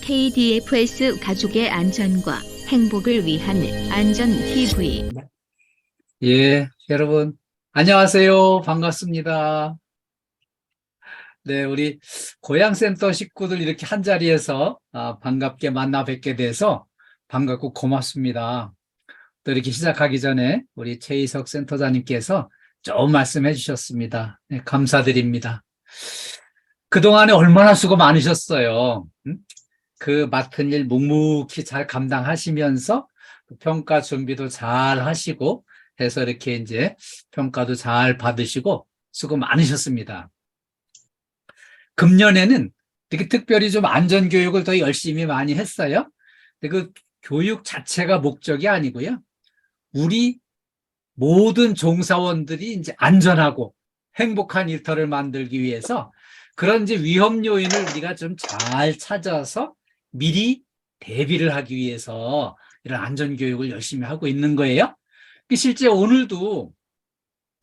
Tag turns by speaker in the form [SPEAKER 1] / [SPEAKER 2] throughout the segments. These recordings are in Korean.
[SPEAKER 1] KDFS 가족의 안전과 행복을 위한 안전TV.
[SPEAKER 2] 예, 여러분, 안녕하세요. 반갑습니다. 네, 우리 고향센터 식구들 이렇게 한 자리에서 반갑게 만나 뵙게 돼서 반갑고 고맙습니다. 또 이렇게 시작하기 전에 우리 최희석 센터장님께서 좋은 말씀 해주셨습니다. 네, 감사드립니다. 그동안에 얼마나 수고 많으셨어요. 그 맡은 일 묵묵히 잘 감당하시면서 평가 준비도 잘 하시고 해서 이렇게 이제 평가도 잘 받으시고 수고 많으셨습니다. 금년에는 되게 특별히 좀 안전교육을 더 열심히 많이 했어요. 근데 그 교육 자체가 목적이 아니고요. 우리 모든 종사원들이 이제 안전하고 행복한 일터를 만들기 위해서 그런 이제 위험 요인을 우리가 좀 잘 찾아서 미리 대비를 하기 위해서 이런 안전교육을 열심히 하고 있는 거예요. 실제 오늘도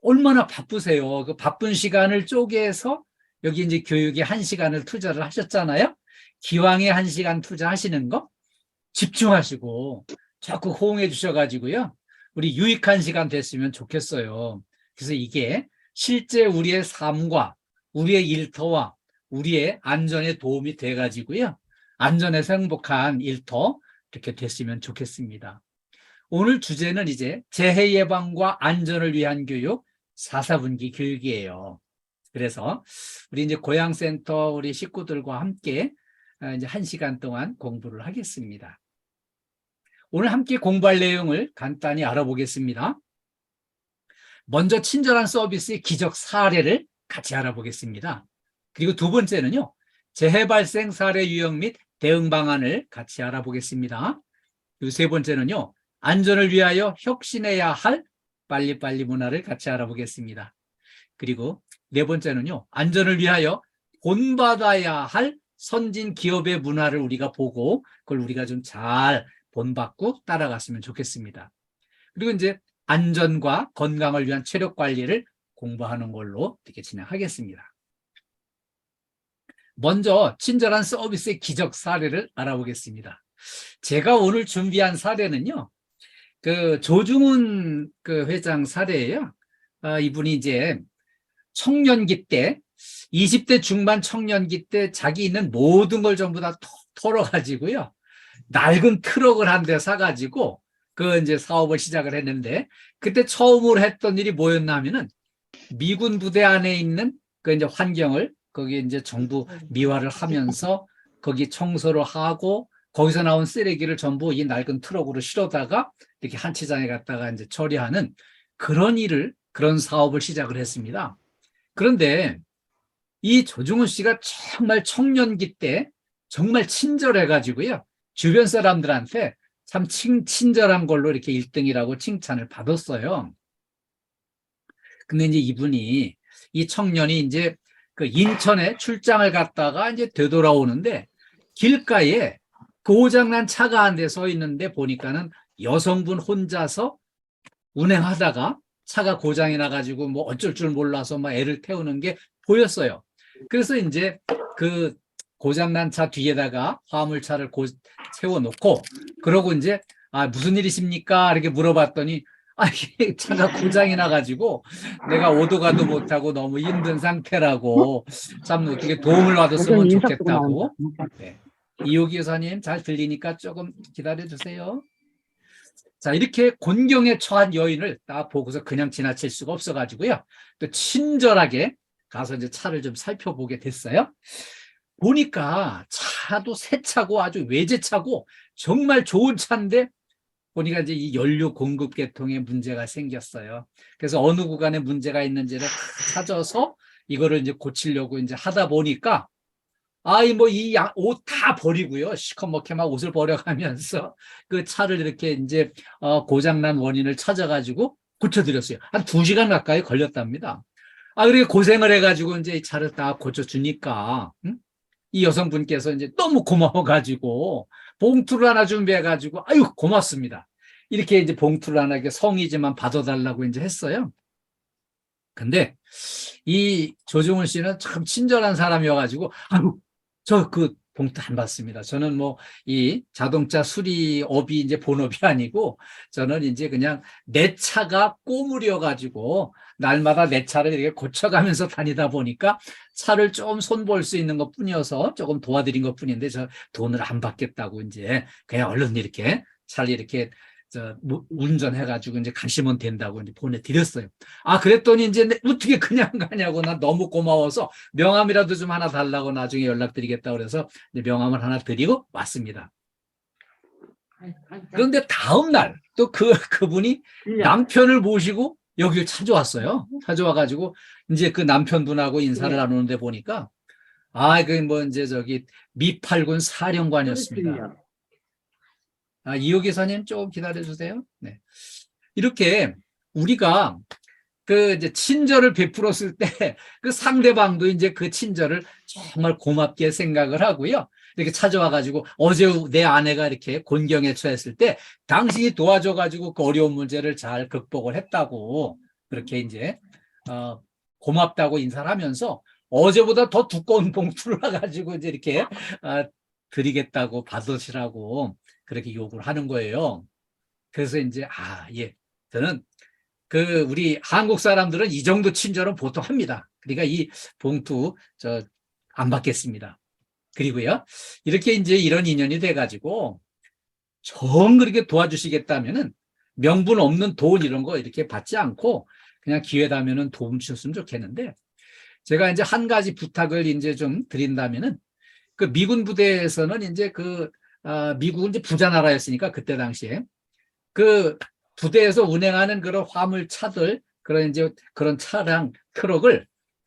[SPEAKER 2] 얼마나 바쁘세요. 그 바쁜 시간을 쪼개서 여기 이제 교육에 1시간을 투자를 하셨잖아요. 기왕에 1시간 투자하시는 거 집중하시고 자꾸 호응해 주셔가지고요. 우리 유익한 시간 됐으면 좋겠어요. 그래서 이게 실제 우리의 삶과 우리의 일터와 우리의 안전에 도움이 돼가지고요. 안전에서 행복한 일터 이렇게 됐으면 좋겠습니다. 오늘 주제는 이제 재해 예방과 안전을 위한 교육 4사분기 교육이에요. 그래서 우리 이제 고향센터 우리 식구들과 함께 이제 1시간 동안 공부를 하겠습니다. 오늘 함께 공부할 내용을 간단히 알아보겠습니다. 먼저 친절한 서비스의 기적 사례를 같이 알아보겠습니다. 그리고 두 번째는요, 재해 발생 사례 유형 및 대응 방안을 같이 알아보겠습니다. 그리고 세 번째는요, 안전을 위하여 혁신해야 할 빨리빨리 문화를 같이 알아보겠습니다. 그리고 네 번째는요, 안전을 위하여 본받아야 할 선진 기업의 문화를 우리가 보고 그걸 우리가 좀 잘 본받고 따라갔으면 좋겠습니다. 그리고 이제 안전과 건강을 위한 체력 관리를 공부하는 걸로 이렇게 진행하겠습니다. 먼저 친절한 서비스의 기적 사례를 알아보겠습니다. 제가 오늘 준비한 사례는요, 그 조중훈 그 회장 사례예요. 이분이 이제 청년기 때 20대 중반 청년기 때 자기 있는 모든 걸 전부 다 털어가지고요. 낡은 트럭을 한 대 사가지고 그 이제 사업을 시작을 했는데 그때 처음으로 했던 일이 뭐였나 하면은 미군 부대 안에 있는 그 이제 환경을 거기 이제 정부 미화를 하면서 거기 청소를 하고 거기서 나온 쓰레기를 전부 이 낡은 트럭으로 실어다가 이렇게 한치장에 갖다가 이제 처리하는 그런 사업을 시작을 했습니다. 그런데 이 조중훈 씨가 정말 청년기 때 정말 친절해가지고요. 주변 사람들한테 참 친절한 걸로 이렇게 1등이라고 칭찬을 받았어요. 근데 이제 이분이, 이 청년이 이제 그 인천에 출장을 갔다가 이제 되돌아오는데 길가에 고장난 차가 한 대 서 있는데 보니까는 여성분 혼자서 운행하다가 차가 고장이 나가지고 뭐 어쩔 줄 몰라서 막 애를 태우는 게 보였어요. 그래서 이제 그 고장난 차 뒤에다가 화물차를 세워놓고 그러고 이제 무슨 일이십니까? 이렇게 물어봤더니 이게 차가 고장이 나가지고 내가 오도 가도 못하고 너무 힘든 상태라고 참 어떻게 도움을 받았으면 좋겠다고. 네. 이호기 여사님 잘 들리니까 조금 기다려주세요. 자, 이렇게 곤경에 처한 여인을 딱 보고서 그냥 지나칠 수가 없어가지고요. 또 친절하게 가서 이제 차를 좀 살펴보게 됐어요. 보니까 차도 새 차고 아주 외제차고 정말 좋은 차인데 보니까 이제 이 연료 공급 계통에 문제가 생겼어요. 그래서 어느 구간에 문제가 있는지를 다 찾아서 이거를 이제 고치려고 이제 하다 보니까 이 옷 다 버리고요. 시커멓게 막 옷을 버려가면서 그 차를 이렇게 이제 고장난 원인을 찾아가지고 고쳐드렸어요. 한 2시간 가까이 걸렸답니다. 그렇게 고생을 해가지고 이제 이 차를 딱 고쳐주니까, 이 여성분께서 이제 너무 고마워가지고 봉투를 하나 준비해가지고, 아유, 고맙습니다. 이렇게 이제 봉투를 하나 이렇게 성의지만 받아달라고 이제 했어요. 근데 이 조중훈 씨는 참 친절한 사람이어가지고, 아유, 봉투 안 받습니다. 저는 뭐 이 자동차 수리업이 이제 본업이 아니고 저는 이제 그냥 내 차가 꼬물려 가지고 날마다 내 차를 이렇게 고쳐가면서 다니다 보니까 차를 좀 손볼 수 있는 것뿐이어서 조금 도와드린 것뿐인데 저 돈을 안 받겠다고 이제 그냥 얼른 이렇게 차를 이렇게 운전해가지고 이제 가시면 된다고 이제 보내드렸어요. 아, 그랬더니 이제 어떻게 그냥 가냐고 나 너무 고마워서 명함이라도 좀 하나 달라고 나중에 연락드리겠다 그래서 이제 명함을 하나 드리고 왔습니다. 그런데 다음날 또 그분이 남편을 모시고 여기를 찾아왔어요. 찾아와가지고 이제 그 남편분하고 인사를 나누는데 보니까 아, 그 뭐 이제 저기 미팔군 사령관이었습니다. 아, 이호 기사님 조금 기다려주세요. 네. 이렇게 우리가 그 이제 친절을 베풀었을 때 그 상대방도 이제 그 친절을 정말 고맙게 생각을 하고요. 이렇게 찾아와가지고 어제 내 아내가 이렇게 곤경에 처했을 때 당신이 도와줘가지고 그 어려운 문제를 잘 극복을 했다고 그렇게 이제 고맙다고 인사를 하면서 어제보다 더 두꺼운 봉투를 와가지고 이제 이렇게 드리겠다고 받으시라고 그렇게 요구를 하는 거예요. 그래서 이제 예, 저는 우리 한국 사람들은 이 정도 친절은 보통 합니다. 그러니까 이 봉투 안 받겠습니다. 그리고요, 이렇게 이제 이런 인연이 돼가지고 정 그렇게 도와주시겠다면은 명분 없는 돈 이런 거 이렇게 받지 않고 그냥 기회 되면은 도움 주셨으면 좋겠는데 제가 이제 한 가지 부탁을 이제 좀 드린다면은 그 미군 부대에서는 이제 미국은 이제 부자 나라였으니까 그때 당시에 그 부대에서 운행하는 그런 화물차들 그런 차량 트럭을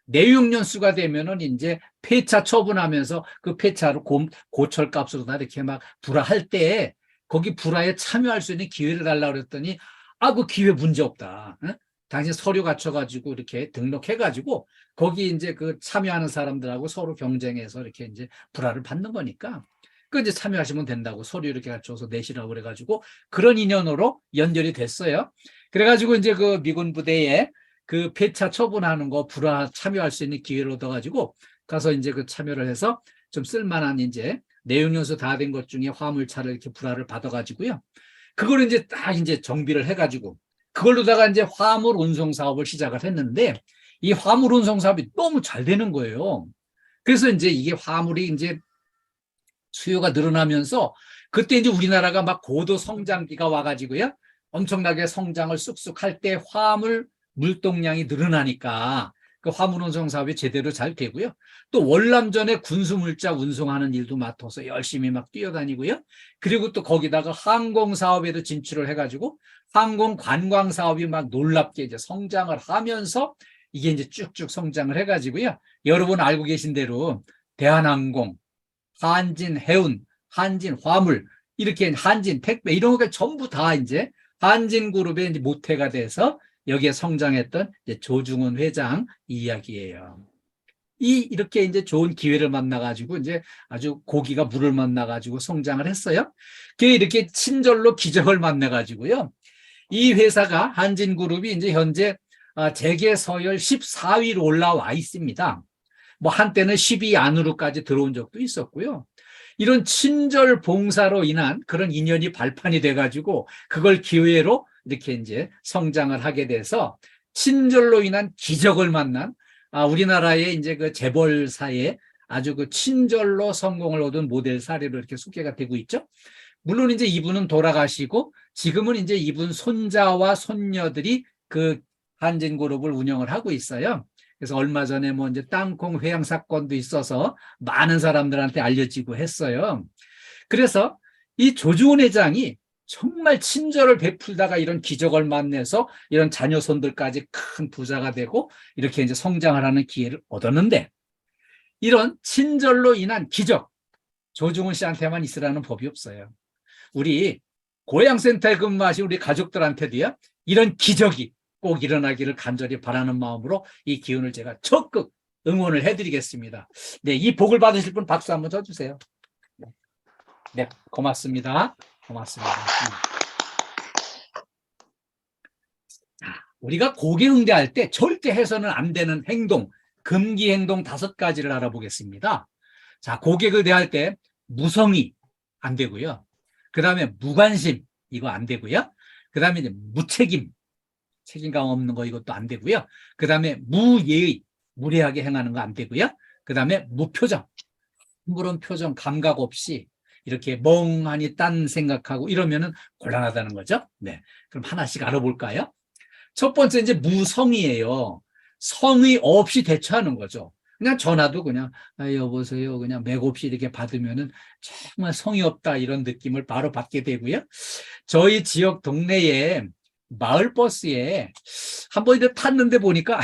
[SPEAKER 2] 내육년수가 되면은 이제 폐차 처분하면서 그 폐차로 고철값으로 다 이렇게 막 불화할 때 거기 불화에 참여할 수 있는 기회를 달라고 그랬더니 그 기회 문제 없다. 응? 당신 서류 갖춰가지고 이렇게 등록해가지고 거기 이제 그 참여하는 사람들하고 서로 경쟁해서 이렇게 이제 불화를 받는 거니까 그 이제 참여하시면 된다고 서류 이렇게 갖춰서 내시라고 그래가지고 그런 인연으로 연결이 됐어요. 그래가지고 이제 그 미군 부대에 그 폐차 처분하는 거 불화 참여할 수 있는 기회를 얻어가지고 가서 이제 그 참여를 해서 좀 쓸만한 이제 내용연수 다 된 것 중에 화물차를 이렇게 불화를 받아가지고요. 그걸 이제 딱 이제 정비를 해가지고 그걸로다가 이제 화물 운송 사업을 시작을 했는데 이 화물 운송 사업이 너무 잘 되는 거예요. 그래서 이제 이게 화물이 이제 수요가 늘어나면서 그때 이제 우리나라가 막 고도 성장기가 와가지고요. 엄청나게 성장을 쑥쑥 할 때 화물 물동량이 늘어나니까 그 화물 운송 사업이 제대로 잘 되고요. 또 월남전에 군수물자 운송하는 일도 맡아서 열심히 막 뛰어다니고요. 그리고 또 거기다가 항공 사업에도 진출을 해가지고 항공 관광 사업이 막 놀랍게 이제 성장을 하면서 이게 이제 쭉쭉 성장을 해가지고요. 여러분 알고 계신 대로 대한항공, 한진 해운, 한진 화물, 이렇게 한진 택배 이런 거 전부 다 이제 한진 그룹의 이제 모태가 돼서 여기에 성장했던 이제 조중훈 회장 이야기예요. 이렇게 이제 좋은 기회를 만나가지고 이제 아주 고기가 물을 만나가지고 성장을 했어요. 이렇게 친절로 기적을 만나가지고요. 이 회사가 한진그룹이 이제 현재 재계 서열 14위로 올라와 있습니다. 뭐 한때는 10위 안으로까지 들어온 적도 있었고요. 이런 친절 봉사로 인한 그런 인연이 발판이 돼가지고 그걸 기회로 이렇게 이제 성장을 하게 돼서 친절로 인한 기적을 만난 우리나라의 이제 그 재벌사에 아주 그 친절로 성공을 얻은 모델 사례로 이렇게 소개가 되고 있죠. 물론 이제 이분은 돌아가시고 지금은 이제 이분 손자와 손녀들이 그 한진그룹을 운영을 하고 있어요. 그래서 얼마 전에 뭐 이제 땅콩 회항 사건도 있어서 많은 사람들한테 알려지고 했어요. 그래서 이 조중훈 회장이 정말 친절을 베풀다가 이런 기적을 만나서 이런 자녀 손들까지 큰 부자가 되고 이렇게 이제 성장을 하는 기회를 얻었는데 이런 친절로 인한 기적 조중훈 씨한테만 있으라는 법이 없어요. 우리 고향센터에 근무하신 우리 가족들한테도요 이런 기적이 꼭 일어나기를 간절히 바라는 마음으로 이 기운을 제가 적극 응원을 해드리겠습니다. 네, 이 복을 받으실 분 박수 한번 쳐주세요. 네, 고맙습니다. 고맙습니다. 우리가 고개응대할 때 절대 해서는 안 되는 행동, 금기 행동 5가지를 알아보겠습니다. 자, 고객을 대할 때 무성의 안 되고요. 그 다음에 무관심, 이거 안 되고요. 그 다음에 이제 무책임, 책임감 없는 거 이것도 안 되고요. 그 다음에 무예의, 무례하게 행하는 거 안 되고요. 그 다음에 무표정, 아무런 표정, 감각 없이 이렇게 멍하니 딴 생각하고 이러면은 곤란하다는 거죠. 네. 그럼 하나씩 알아볼까요? 첫 번째 이제 무성의예요. 성의 없이 대처하는 거죠. 그냥 전화도 그냥 여보세요 그냥 맥없이 이렇게 받으면은 정말 성의 없다 이런 느낌을 바로 받게 되고요. 저희 지역 동네에 마을버스에 한번 이제 탔는데 보니까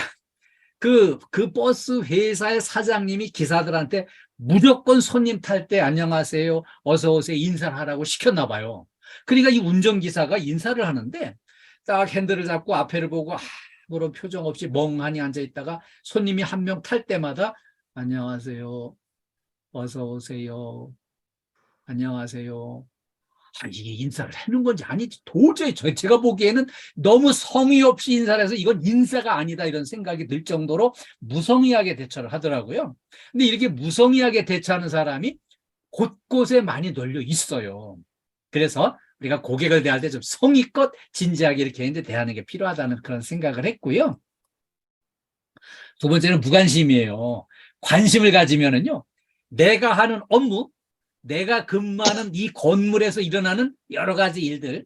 [SPEAKER 2] 그 버스 회사의 사장님이 기사들한테 무조건 손님 탈 때 안녕하세요, 어서 오세요 인사를 하라고 시켰나 봐요. 그러니까 이 운전기사가 인사를 하는데 딱 핸들을 잡고 앞에를 보고 아무런 표정 없이 멍하니 앉아 있다가 손님이 한 명 탈 때마다 안녕하세요, 어서 오세요, 안녕하세요. 이게 인사를 하는 건지 아닌지 도저히 제가 보기에는 너무 성의 없이 인사를 해서 이건 인사가 아니다 이런 생각이 들 정도로 무성의하게 대처를 하더라고요. 근데 이렇게 무성의하게 대처하는 사람이 곳곳에 많이 널려 있어요. 그래서 우리가 고객을 대할 때 좀 성의껏 진지하게 이렇게 이제 대하는 게 필요하다는 그런 생각을 했고요. 두 번째는 무관심이에요. 관심을 가지면은요, 내가 하는 업무, 내가 근무하는 이 건물에서 일어나는 여러 가지 일들,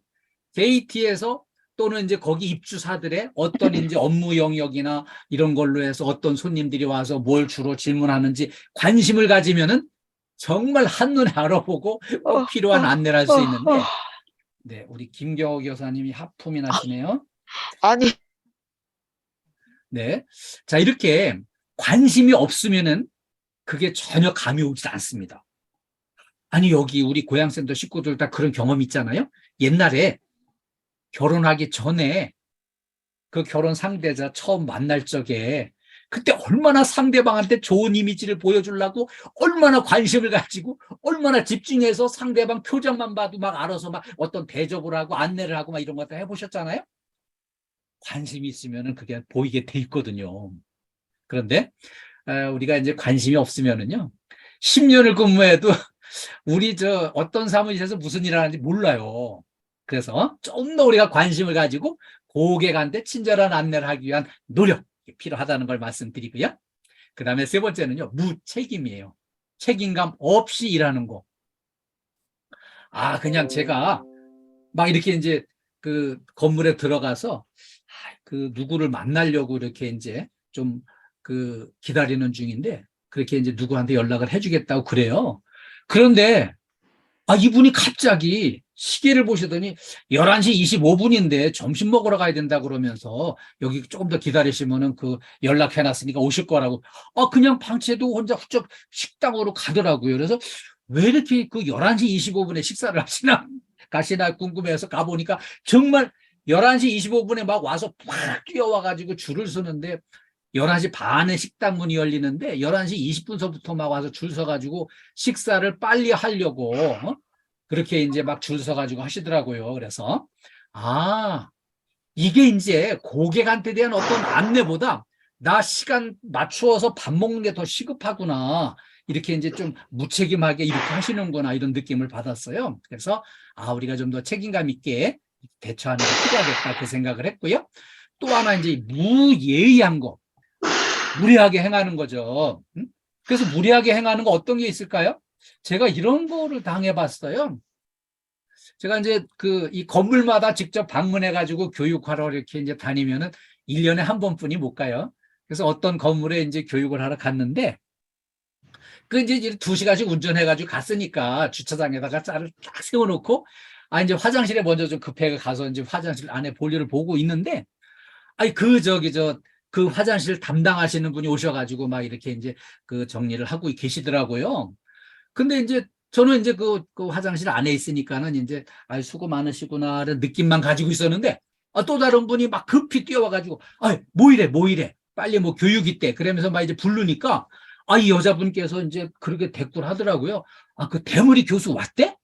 [SPEAKER 2] 게이트에서 또는 이제 거기 입주사들의 어떤 이제 업무 영역이나 이런 걸로 해서 어떤 손님들이 와서 뭘 주로 질문하는지 관심을 가지면은 정말 한눈에 알아보고 꼭 필요한 안내를 할 수 있는데, 네, 우리 김경호 교사님이 하품이 나시네요.
[SPEAKER 3] 아니,
[SPEAKER 2] 네. 자, 이렇게 관심이 없으면은 그게 전혀 감이 오지 않습니다. 아니, 여기 우리 고향센터 식구들 다 그런 경험 있잖아요. 옛날에 결혼하기 전에 그 결혼 상대자 처음 만날 적에 그때 얼마나 상대방한테 좋은 이미지를 보여주려고 얼마나 관심을 가지고 얼마나 집중해서 상대방 표정만 봐도 막 알아서 막 어떤 대접을 하고 안내를 하고 막 이런 것도 해보셨잖아요. 관심이 있으면은 그게 보이게 돼 있거든요. 그런데 우리가 이제 관심이 없으면은요, 10년을 근무해도 우리 어떤 사무실에서 무슨 일을 하는지 몰라요. 그래서 좀 더 우리가 관심을 가지고 고객한테 친절한 안내를 하기 위한 노력이 필요하다는 걸 말씀드리고요. 그 다음에 세 번째는요, 무책임이에요. 책임감 없이 일하는 거. 그냥 제가 막 이렇게 이제 그 건물에 들어가서 그 누구를 만나려고 이렇게 이제 좀 그 기다리는 중인데 그렇게 이제 누구한테 연락을 해주겠다고 그래요. 그런데 이분이 갑자기 시계를 보시더니 11시 25분인데 점심 먹으러 가야 된다 그러면서 여기 조금 더 기다리시면은 그 연락해놨으니까 오실 거라고 그냥 방치해도 혼자 훌쩍 식당으로 가더라고요. 그래서 왜 이렇게 그 11시 25분에 식사를 가시나 궁금해서 가보니까 정말 11시 25분에 막 와서 팍 뛰어와가지고 줄을 서는데 11시 반에 식당 문이 열리는데 11시 20분서부터 막 와서 줄 서가지고 식사를 빨리 하려고 그렇게 이제 막 줄 서가지고 하시더라고요. 그래서 이게 이제 고객한테 대한 어떤 안내보다 나 시간 맞추어서 밥 먹는 게 더 시급하구나. 이렇게 이제 좀 무책임하게 이렇게 하시는구나 이런 느낌을 받았어요. 그래서 우리가 좀 더 책임감 있게 대처하는 게 필요하겠다 그 생각을 했고요. 또 하나 이제 무예의한 거, 무례하게 행하는 거죠. 그래서 무례하게 행하는 거 어떤 게 있을까요? 제가 이런 거를 당해봤어요. 제가 이제 이 건물마다 직접 방문해가지고 교육하러 이렇게 이제 다니면은 1년에 한 번뿐이 못 가요. 그래서 어떤 건물에 이제 교육을 하러 갔는데 이제 2시간씩 운전해가지고 갔으니까 주차장에다가 차를 딱 세워놓고 이제 화장실에 먼저 좀 급해 가서 이제 화장실 안에 볼일을 보고 있는데 그 화장실 담당하시는 분이 오셔가지고 막 이렇게 이제 그 정리를 하고 계시더라고요. 근데 이제 저는 이제 그 화장실 안에 있으니까는 이제 수고 많으시구나라는 느낌만 가지고 있었는데 또 다른 분이 막 급히 뛰어와가지고 뭐 이래 빨리 뭐 교육 있대 그러면서 막 이제 부르니까 이 여자분께서 이제 그렇게 대꾸를 하더라고요. 그 대머리 교수 왔대?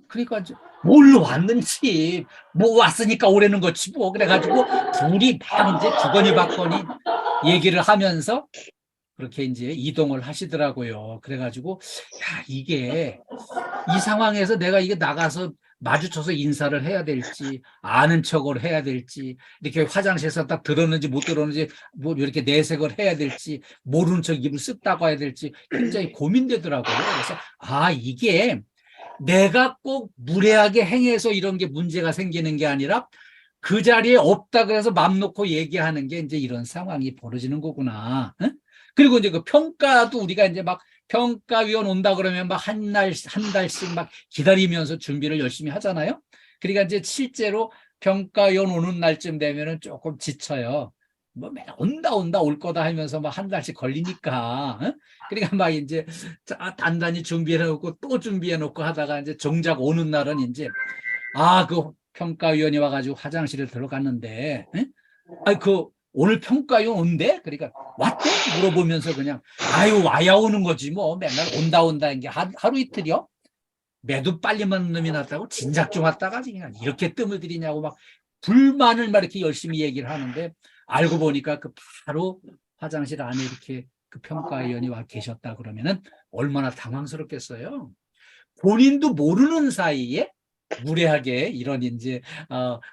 [SPEAKER 2] 그러니까 이제 뭘로 왔는지 뭐 왔으니까 오라는 거지 뭐 그래가지고 둘이 막 이제 주거니 받거니 얘기를 하면서 그렇게 이제 이동을 하시더라고요. 그래가지고, 야, 이게 이 상황에서 내가 이게 나가서 마주쳐서 인사를 해야 될지, 아는 척을 해야 될지, 이렇게 화장실에서 딱 들었는지 못 들었는지, 뭐 이렇게 내색을 해야 될지, 모르는 척 입을 쓱 닦아야 될지 굉장히 고민되더라고요. 그래서, 아, 이게 내가 꼭 무례하게 행해서 이런 게 문제가 생기는 게 아니라 그 자리에 없다 그래서 맘 놓고 얘기하는 게 이제 이런 상황이 벌어지는 거구나. 응? 그리고 이제 그 평가도 우리가 이제 막 평가위원 온다 그러면 막 한 달씩 막 기다리면서 준비를 열심히 하잖아요. 그러니까 이제 실제로 평가위원 오는 날쯤 되면은 조금 지쳐요. 뭐 맨날 온다 올 거다 하면서 막 한 달씩 걸리니까. 응? 그러니까 막 이제 단단히 준비해 놓고 또 준비해 놓고 하다가 이제 정작 오는 날은 이제 그 평가위원이 와가지고 화장실에 들어갔는데, 응? 그 오늘 평가위원 온대? 그러니까 왔대? 물어보면서 그냥 아유 와야 오는 거지 뭐 맨날 온다 이게 하루 이틀이요? 매도 빨리 맞는 놈이 났다고 진작 좀 왔다가 그냥 이렇게 뜸을 들이냐고 막 불만을 막 이렇게 열심히 얘기를 하는데 알고 보니까 그 바로 화장실 안에 이렇게 그 평가위원이 와 계셨다 그러면은 얼마나 당황스럽겠어요. 본인도 모르는 사이에 무례하게 이런 이제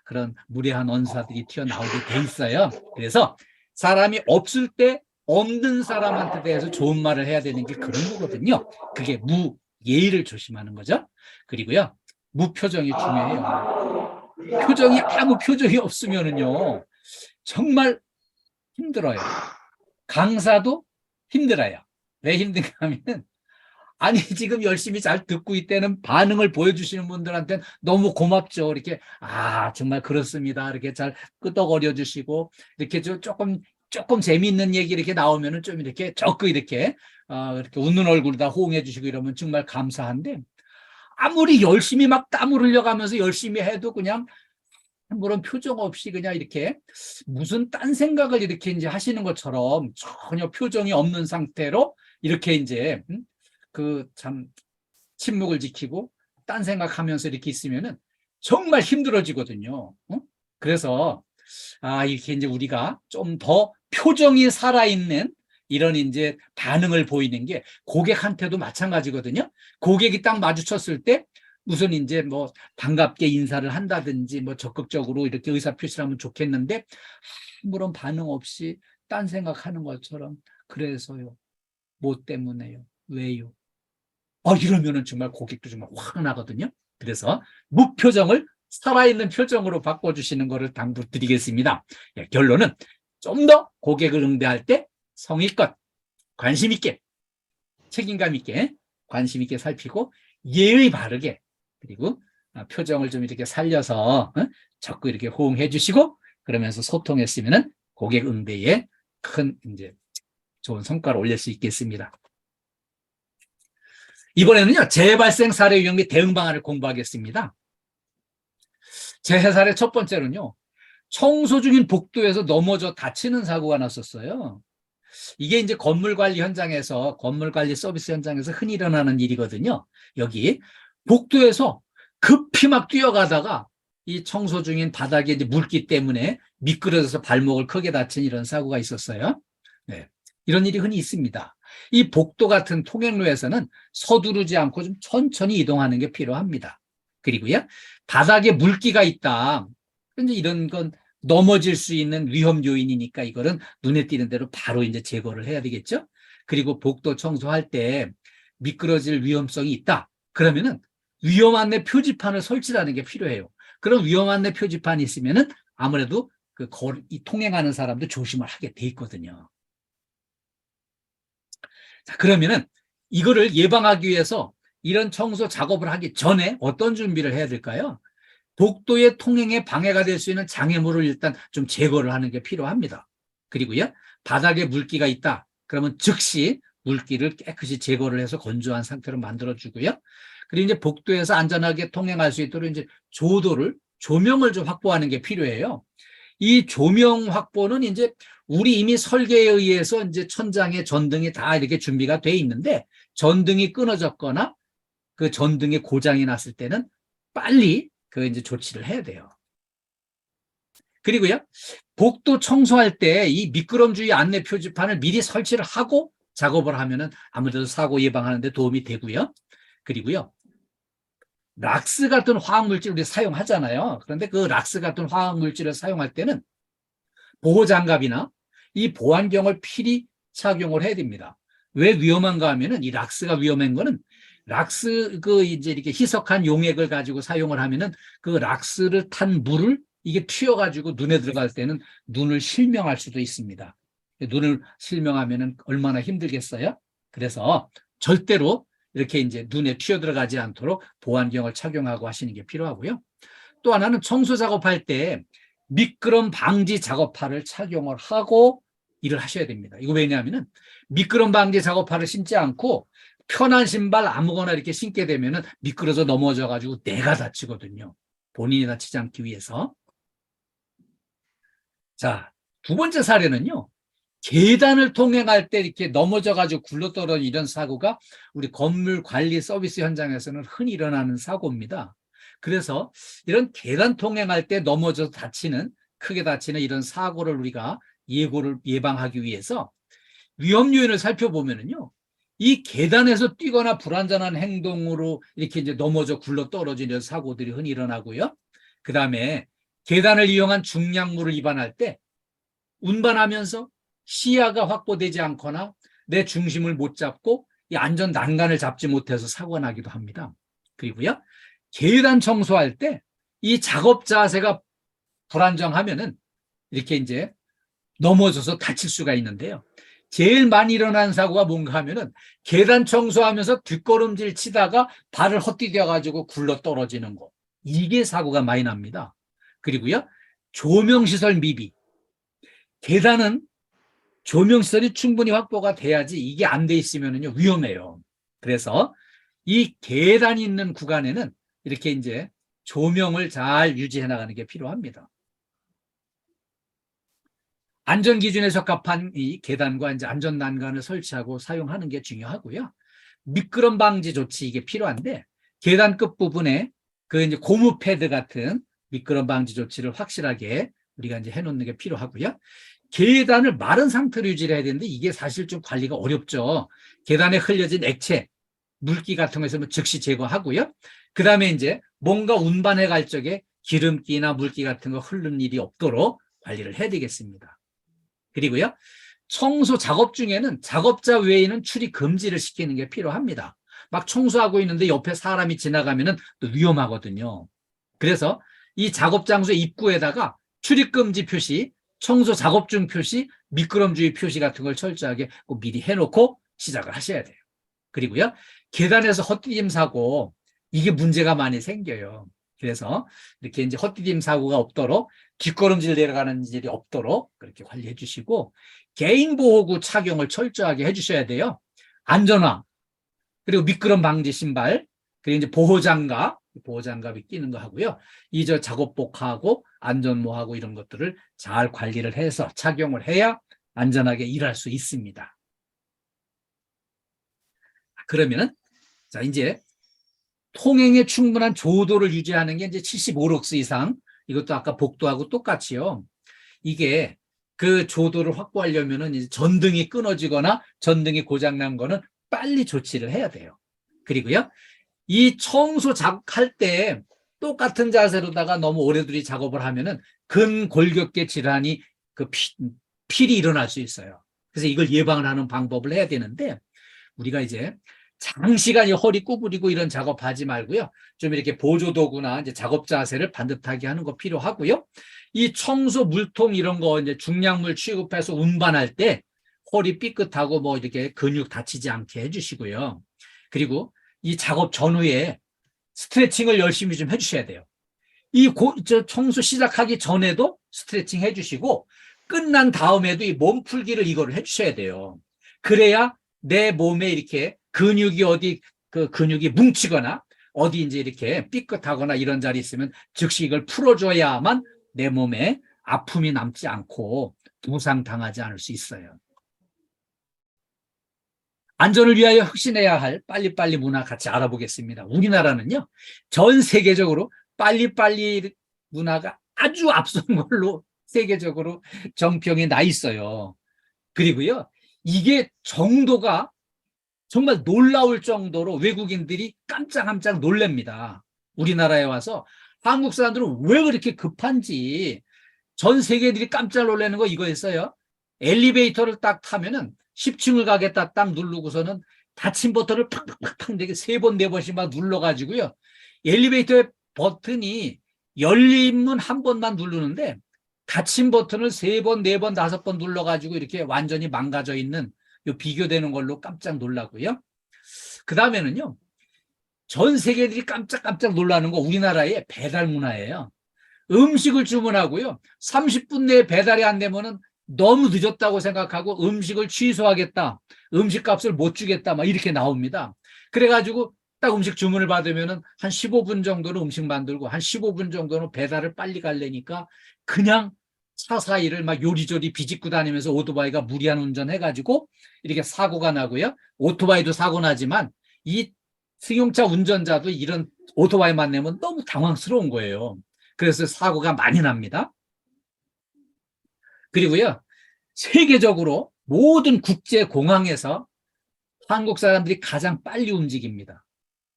[SPEAKER 2] 그런 무례한 언사들이 튀어나오게 돼 있어요. 그래서 사람이 없을 때 없는 사람한테 대해서 좋은 말을 해야 되는 게 그런 거거든요. 그게 무예의를 조심하는 거죠. 그리고요, 무표정이 중요해요. 표정이 아무 표정이 없으면은요 정말 힘들어요. 강사도 힘들어요. 왜 힘든가 하면 아니 지금 열심히 잘 듣고 있다는 반응을 보여주시는 분들한테는 너무 고맙죠. 이렇게 정말 그렇습니다. 이렇게 잘 끄덕거려 주시고 이렇게 조금 재미있는 얘기 이렇게 나오면은 좀 이렇게 적극 이렇게 웃는 얼굴로 다 호응해 주시고 이러면 정말 감사한데 아무리 열심히 막 땀을 흘려가면서 열심히 해도 그냥 아무런 표정 없이 그냥 이렇게 무슨 딴 생각을 이렇게 이제 하시는 것처럼 전혀 표정이 없는 상태로 이렇게 이제 그 참 침묵을 지키고 딴 생각하면서 이렇게 있으면은 정말 힘들어지거든요. 그래서 이렇게 이제 우리가 좀 더 표정이 살아있는 이런 이제 반응을 보이는 게 고객한테도 마찬가지거든요. 고객이 딱 마주쳤을 때 무슨 이제 뭐 반갑게 인사를 한다든지 뭐 적극적으로 이렇게 의사 표시를 하면 좋겠는데 아무런 반응 없이 딴 생각하는 것처럼 그래서요. 뭐 때문에요? 왜요? 이러면은 정말 고객도 정말 확 나거든요. 그래서 무표정을 살아있는 표정으로 바꿔주시는 것을 당부드리겠습니다. 결론은 좀 더 고객을 응대할 때 성의껏, 관심 있게, 책임감 있게, 관심 있게 살피고 예의 바르게 그리고 표정을 좀 이렇게 살려서 적극 이렇게 호응해 주시고 그러면서 소통했으면은 고객 응대에 큰 이제 좋은 성과를 올릴 수 있겠습니다. 이번에는요, 재발생 사례 유형의 대응 방안을 공부하겠습니다. 제 사례 첫 번째로는요, 청소 중인 복도에서 넘어져 다치는 사고가 났었어요. 이게 이제 건물 관리 현장에서, 건물 관리 서비스 현장에서 흔히 일어나는 일이거든요. 여기 복도에서 급히 막 뛰어가다가 이 청소 중인 바닥에 이제 물기 때문에 미끄러져서 발목을 크게 다친 이런 사고가 있었어요. 네. 이런 일이 흔히 있습니다. 이 복도 같은 통행로에서는 서두르지 않고 좀 천천히 이동하는 게 필요합니다. 그리고요, 바닥에 물기가 있다. 이제 이런 건 넘어질 수 있는 위험 요인이니까 이거는 눈에 띄는 대로 바로 이제 제거를 해야 되겠죠. 그리고 복도 청소할 때 미끄러질 위험성이 있다. 그러면은 위험 안내 표지판을 설치하는 게 필요해요. 그런 위험 안내 표지판이 있으면은 아무래도 이 통행하는 사람도 조심을 하게 돼 있거든요. 자, 그러면은 이거를 예방하기 위해서 이런 청소 작업을 하기 전에 어떤 준비를 해야 될까요? 복도의 통행에 방해가 될 수 있는 장애물을 일단 좀 제거를 하는 게 필요합니다. 그리고요, 바닥에 물기가 있다. 그러면 즉시 물기를 깨끗이 제거를 해서 건조한 상태로 만들어주고요. 그리고 이제 복도에서 안전하게 통행할 수 있도록 이제 조명을 좀 확보하는 게 필요해요. 이 조명 확보는 이제 우리 이미 설계에 의해서 이제 천장에 전등이 다 이렇게 준비가 돼 있는데 전등이 끊어졌거나 그 전등에 고장이 났을 때는 빨리 그 이제 조치를 해야 돼요. 그리고요, 복도 청소할 때 이 미끄럼주의 안내 표지판을 미리 설치를 하고 작업을 하면은 아무래도 사고 예방하는 데 도움이 되고요. 그리고요. 락스 같은 화학물질 우리 사용하잖아요. 그런데 그 락스 같은 화학물질을 사용할 때는 보호장갑이나 이 보안경을 필히 착용을 해야 됩니다. 왜 위험한가 하면은 이 락스가 위험한 거는 락스 그 이제 이렇게 희석한 용액을 가지고 사용을 하면은 그 락스를 탄 물을 이게 튀어가지고 눈에 들어갈 때는 눈을 실명할 수도 있습니다. 눈을 실명하면은 얼마나 힘들겠어요? 그래서 절대로 이렇게 이제 눈에 튀어 들어가지 않도록 보안경을 착용하고 하시는 게 필요하고요. 또 하나는 청소 작업할 때 미끄럼 방지 작업화를 착용을 하고 일을 하셔야 됩니다. 이거 왜냐하면은 미끄럼 방지 작업화를 신지 않고 편한 신발 아무거나 이렇게 신게 되면은 미끄러져 넘어져 가지고 내가 다치거든요. 본인이 다치지 않기 위해서. 자, 두 번째 사례는요. 계단을 통행할 때 이렇게 넘어져 가지고 굴러떨어진 이런 사고가 우리 건물 관리 서비스 현장에서는 흔히 일어나는 사고입니다. 그래서 이런 계단 통행할 때 넘어져 다치는 크게 다치는 이런 사고를 우리가 예방하기 위해서 위험 요인을 살펴보면은요. 이 계단에서 뛰거나 불안전한 행동으로 이렇게 이제 넘어져 굴러 떨어지는 사고들이 흔히 일어나고요. 그다음에 계단을 이용한 중량물을 위반할 때 운반하면서 시야가 확보되지 않거나 내 중심을 못 잡고 이 안전 난간을 잡지 못해서 사고가 나기도 합니다. 그리고요. 계단 청소할 때 이 작업 자세가 불안정하면은 이렇게 이제 넘어져서 다칠 수가 있는데요. 제일 많이 일어나는 사고가 뭔가 하면은 계단 청소하면서 뒷걸음질 치다가 발을 헛디뎌 가지고 굴러 떨어지는 거. 이게 사고가 많이 납니다. 그리고요. 조명시설 미비. 계단은 조명시설이 충분히 확보가 돼야지 이게 안 돼 있으면은요 위험해요. 그래서 이 계단이 있는 구간에는 이렇게 이제 조명을 잘 유지해 나가는 게 필요합니다. 안전기준에 적합한 이 계단과 이제 안전 난간을 설치하고 사용하는 게 중요하고요. 미끄럼 방지 조치 이게 필요한데 계단 끝 부분에 그 이제 고무 패드 같은 미끄럼 방지 조치를 확실하게 우리가 이제 해놓는 게 필요하고요. 계단을 마른 상태로 유지를 해야 되는데 이게 사실 좀 관리가 어렵죠. 계단에 흘려진 액체, 물기 같은 거 있으면 즉시 제거하고요. 그 다음에 이제 뭔가 운반해 갈 적에 기름기나 물기 같은 거 흐르는 일이 없도록 관리를 해야 되겠습니다. 그리고요. 청소 작업 중에는 작업자 외에는 출입 금지를 시키는 게 필요합니다. 막 청소하고 있는데 옆에 사람이 지나가면은 또 위험하거든요. 그래서 이 작업 장소 입구에다가 출입 금지 표시, 청소 작업 중 표시, 미끄럼 주의 표시 같은 걸 철저하게 꼭 미리 해놓고 시작을 하셔야 돼요. 그리고요. 계단에서 헛디딤 사고 이게 문제가 많이 생겨요. 그래서 이렇게 이제 헛디딤 사고가 없도록 뒷걸음질 내려가는 일이 없도록 그렇게 관리해 주시고 개인 보호구 착용을 철저하게 해 주셔야 돼요. 안전화 그리고 미끄럼 방지 신발 그리고 이제 보호장갑이 끼는 거 하고요. 이 저 작업복하고 안전모하고 이런 것들을 잘 관리를 해서 착용을 해야 안전하게 일할 수 있습니다. 그러면은 자 이제 통행에 충분한 조도를 유지하는 게 이제 75룩스 이상 이것도 아까 복도하고 똑같이요. 이게 그 조도를 확보하려면은 이제 전등이 끊어지거나 전등이 고장난 거는 빨리 조치를 해야 돼요. 그리고요. 이 청소 작업할 때 똑같은 자세로다가 너무 오래들이 작업을 하면은 근골격계 질환이 그 필이 일어날 수 있어요. 그래서 이걸 예방을 하는 방법을 해야 되는데 우리가 이제 장시간 허리 구부리고 이런 작업하지 말고요. 좀 이렇게 보조 도구나 이제 작업 자세를 반듯하게 하는 거 필요하고요. 이 청소 물통 이런 거 이제 중량물 취급해서 운반할 때 허리 삐끗하고 뭐 이렇게 근육 다치지 않게 해주시고요. 그리고 이 작업 전후에 스트레칭을 열심히 좀 해주셔야 돼요. 저 청소 시작하기 전에도 스트레칭 해주시고 끝난 다음에도 이 몸풀기를 이거를 해주셔야 돼요. 그래야 내 몸에 이렇게 근육이 어디 그 근육이 뭉치거나 어디 이제 이렇게 삐끗하거나 이런 자리 있으면 즉시 이걸 풀어줘야만 내 몸에 아픔이 남지 않고 부상 당하지 않을 수 있어요. 안전을 위하여 혁신해야 할 빨리빨리 문화 같이 알아보겠습니다. 우리나라는요, 전 세계적으로 빨리빨리 문화가 아주 앞선 걸로 세계적으로 정평이 나 있어요. 그리고요, 이게 정도가 정말 놀라울 정도로 외국인들이 깜짝깜짝 놀랍니다. 우리나라에 와서 한국 사람들은 왜 그렇게 급한지 전 세계들이 깜짝 놀라는 거 이거였어요. 엘리베이터를 딱 타면은 10층을 가겠다 딱 누르고서는 닫힌 버튼을 팍팍팍팍 되게 3번, 4번씩 막 눌러가지고요. 엘리베이터의 버튼이 열리면 한 번만 누르는데 닫힌 버튼을 3번, 4번, 5번 눌러가지고 이렇게 완전히 망가져 있는 요 비교되는 걸로 깜짝 놀라고요. 그 다음에는요. 전 세계들이 깜짝깜짝 놀라는 거 우리나라의 배달 문화예요. 음식을 주문하고요. 30분 내에 배달이 안 되면은 너무 늦었다고 생각하고 음식을 취소하겠다. 음식값을 못 주겠다. 막 이렇게 나옵니다. 그래가지고 딱 음식 주문을 받으면은 한 15분 정도는 음식 만들고 한 15분 정도는 배달을 빨리 가려니까 그냥 차 사이를 막 요리조리 비집고 다니면서 오토바이가 무리한 운전해가지고 이렇게 사고가 나고요. 오토바이도 사고 나지만 이 승용차 운전자도 이런 오토바이 만나면 너무 당황스러운 거예요. 그래서 사고가 많이 납니다. 그리고요, 세계적으로 모든 국제공항에서 한국 사람들이 가장 빨리 움직입니다.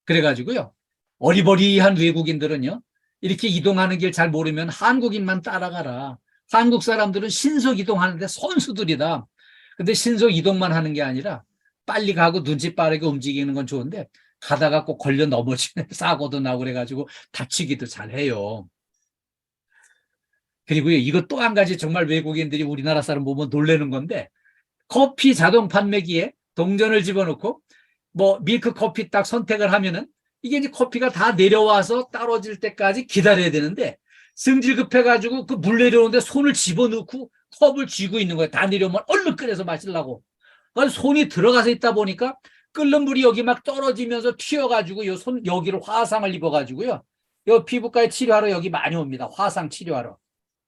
[SPEAKER 2] 그래가지고요, 어리버리한 외국인들은요, 이렇게 이동하는 길 잘 모르면 한국인만 따라가라. 한국 사람들은 신속 이동하는데 선수들이다. 근데 신속 이동만 하는 게 아니라 빨리 가고 눈치 빠르게 움직이는 건 좋은데 가다가 꼭 걸려 넘어지는 사고도 나고 그래가지고 다치기도 잘해요. 그리고요, 이거 또 한 가지 정말 외국인들이 우리나라 사람 보면 놀라는 건데 커피 자동 판매기에 동전을 집어넣고 뭐 밀크 커피 딱 선택을 하면은 이게 이제 커피가 다 내려와서 떨어질 때까지 기다려야 되는데 승질 급해가지고 그 물 내려오는데 손을 집어넣고 컵을 쥐고 있는 거예요. 다 내려오면 얼른 끓여서 마시려고. 그래서 손이 들어가서 있다 보니까 끓는 물이 여기 막 떨어지면서 튀어가지고 요 손 여기를 화상을 입어가지고요. 요 피부과에 치료하러 여기 많이 옵니다. 화상 치료하러.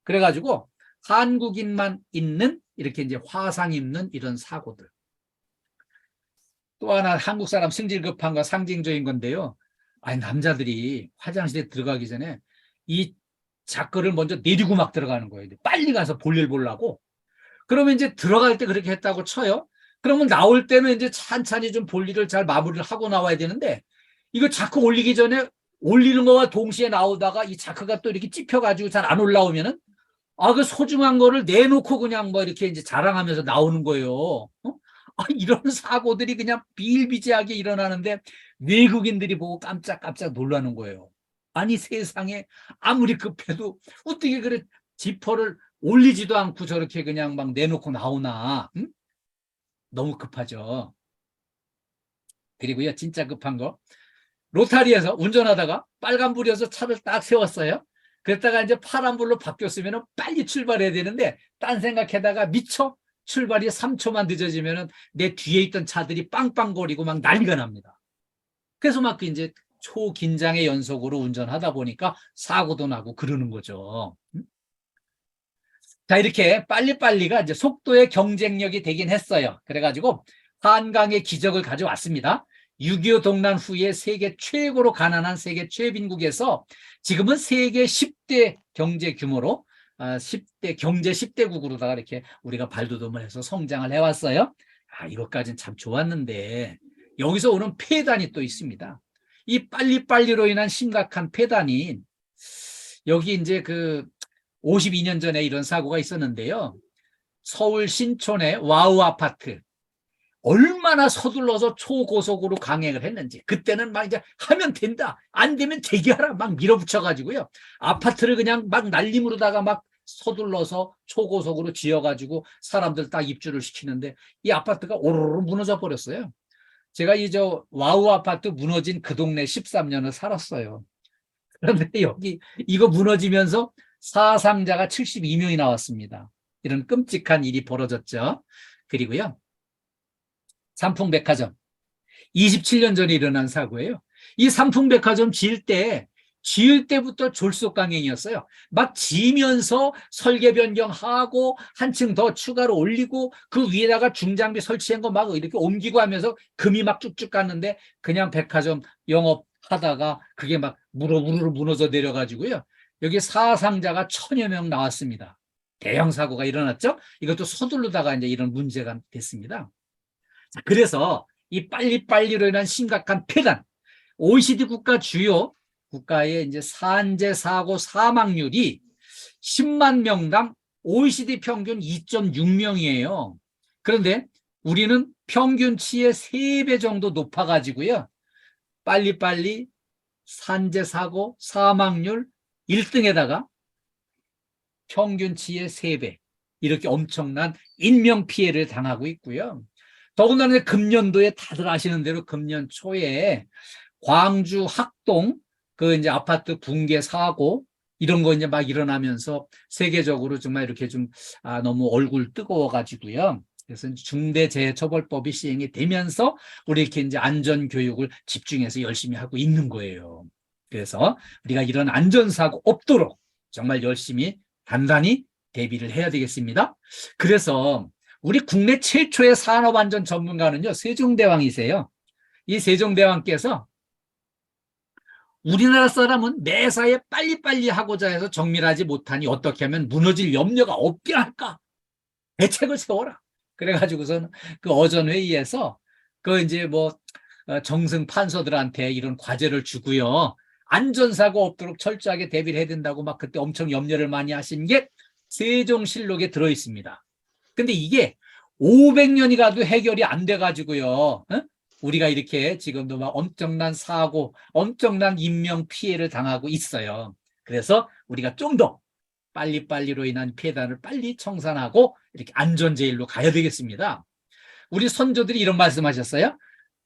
[SPEAKER 2] 그래가지고 한국인만 있는 이렇게 이제 화상 입는 이런 사고들. 또 하나 한국 사람 승질 급한 거 상징적인 건데요. 아니 남자들이 화장실에 들어가기 전에 이 자크를 먼저 내리고 막 들어가는 거예요. 빨리 가서 볼일 보려고. 그러면 이제 들어갈 때 그렇게 했다고 쳐요. 그러면 나올 때는 이제 찬찬히 좀 볼일을 잘 마무리를 하고 나와야 되는데 이거 자크 올리기 전에 올리는 거와 동시에 나오다가 이 자크가 또 이렇게 찝혀가지고 잘 안 올라오면은 그 소중한 거를 내놓고 그냥 뭐 이렇게 이제 자랑하면서 나오는 거예요. 이런 사고들이 그냥 비일비재하게 일어나는데 외국인들이 보고 깜짝깜짝 놀라는 거예요. 아니 세상에 아무리 급해도 어떻게 그래 지퍼를 올리지도 않고 저렇게 그냥 막 내놓고 나오나. 응? 너무 급하죠. 그리고요 진짜 급한 거 로타리에서 운전하다가 빨간불이어서 차를 딱 세웠어요. 그랬다가 이제 파란불로 바뀌었으면 빨리 출발해야 되는데 딴 생각하다가 미쳐 출발이 3초만 늦어지면 내 뒤에 있던 차들이 빵빵거리고 막 난리가 납니다. 그래서 막 이제 초긴장의 연속으로 운전하다 보니까 사고도 나고 그러는 거죠. 자, 이렇게 빨리빨리가 이제 속도의 경쟁력이 되긴 했어요. 그래가지고 한강의 기적을 가져왔습니다. 6.25 동란 후에 세계 최고로 가난한 세계 최빈국에서 지금은 세계 10대 경제 규모로 10대 경제 10대국으로다가 이렇게 우리가 발돋움을 해서 성장을 해왔어요. 이것까지는 참 좋았는데 여기서 오는 폐단이 또 있습니다. 이 빨리빨리로 인한 심각한 폐단이 여기 이제 그 52년 전에 이런 사고가 있었는데요. 서울 신촌의 와우 아파트. 얼마나 서둘러서 초고속으로 강행을 했는지. 그때는 막 이제 하면 된다. 안 되면 대기하라. 막 밀어붙여가지고요. 아파트를 그냥 막 날림으로다가 막 서둘러서 초고속으로 지어가지고 사람들 딱 입주를 시키는데 이 아파트가 오로로 무너져 버렸어요. 제가 이 와우 아파트 무너진 그 동네 13년을 살았어요. 그런데 여기 이거 무너지면서 사상자가 72명이 나왔습니다. 이런 끔찍한 일이 벌어졌죠. 그리고요. 삼풍백화점. 27년 전에 일어난 사고예요. 이 삼풍백화점 지을 때부터 졸속강행이었어요. 막 지면서 설계 변경하고 한층 더 추가로 올리고 그 위에다가 중장비 설치한 거 막 이렇게 옮기고 하면서 금이 막 쭉쭉 갔는데 그냥 백화점 영업하다가 그게 막 무르르 무너져 내려가지고요. 여기 사상자가 1000여 명 나왔습니다. 대형 사고가 일어났죠. 이것도 서두르다가 이제 이런 문제가 됐습니다. 자, 그래서 이 빨리빨리로 인한 심각한 폐단, OECD 국가 주요 국가의 이제 산재 사고 사망률이 10만 명당 OECD 평균 2.6명이에요. 그런데 우리는 평균치의 3배 정도 높아가지고요. 빨리빨리 산재 사고 사망률 1등에다가 평균치의 3배 이렇게 엄청난 인명피해를 당하고 있고요. 더군다나 금년도에 다들 아시는 대로 금년 초에 광주 학동 그 이제 아파트 붕괴 사고 이런 거 이제 막 일어나면서 세계적으로 정말 이렇게 좀 너무 얼굴 뜨거워가지고요. 그래서 중대재해처벌법이 시행이 되면서 우리 이렇게 이제 안전 교육을 집중해서 열심히 하고 있는 거예요. 그래서 우리가 이런 안전사고 없도록 정말 열심히 단단히 대비를 해야 되겠습니다. 그래서 우리 국내 최초의 산업안전 전문가는요, 세종대왕이세요. 이 세종대왕께서 우리나라 사람은 매사에 빨리빨리 하고자 해서 정밀하지 못하니 어떻게 하면 무너질 염려가 없게 할까? 대책을 세워라. 그래가지고서는 그 어전회의에서 그 이제 뭐 정승 판서들한테 이런 과제를 주고요. 안전사고 없도록 철저하게 대비를 해야 된다고 막 그때 엄청 염려를 많이 하신 게 세종실록에 들어있습니다. 근데 이게 500년이 가도 해결이 안 돼가지고요. 우리가 이렇게 지금도 막 엄청난 사고, 엄청난 인명 피해를 당하고 있어요. 그래서 우리가 좀 더 빨리빨리로 인한 피해단을 빨리 청산하고 이렇게 안전제일로 가야 되겠습니다. 우리 선조들이 이런 말씀하셨어요.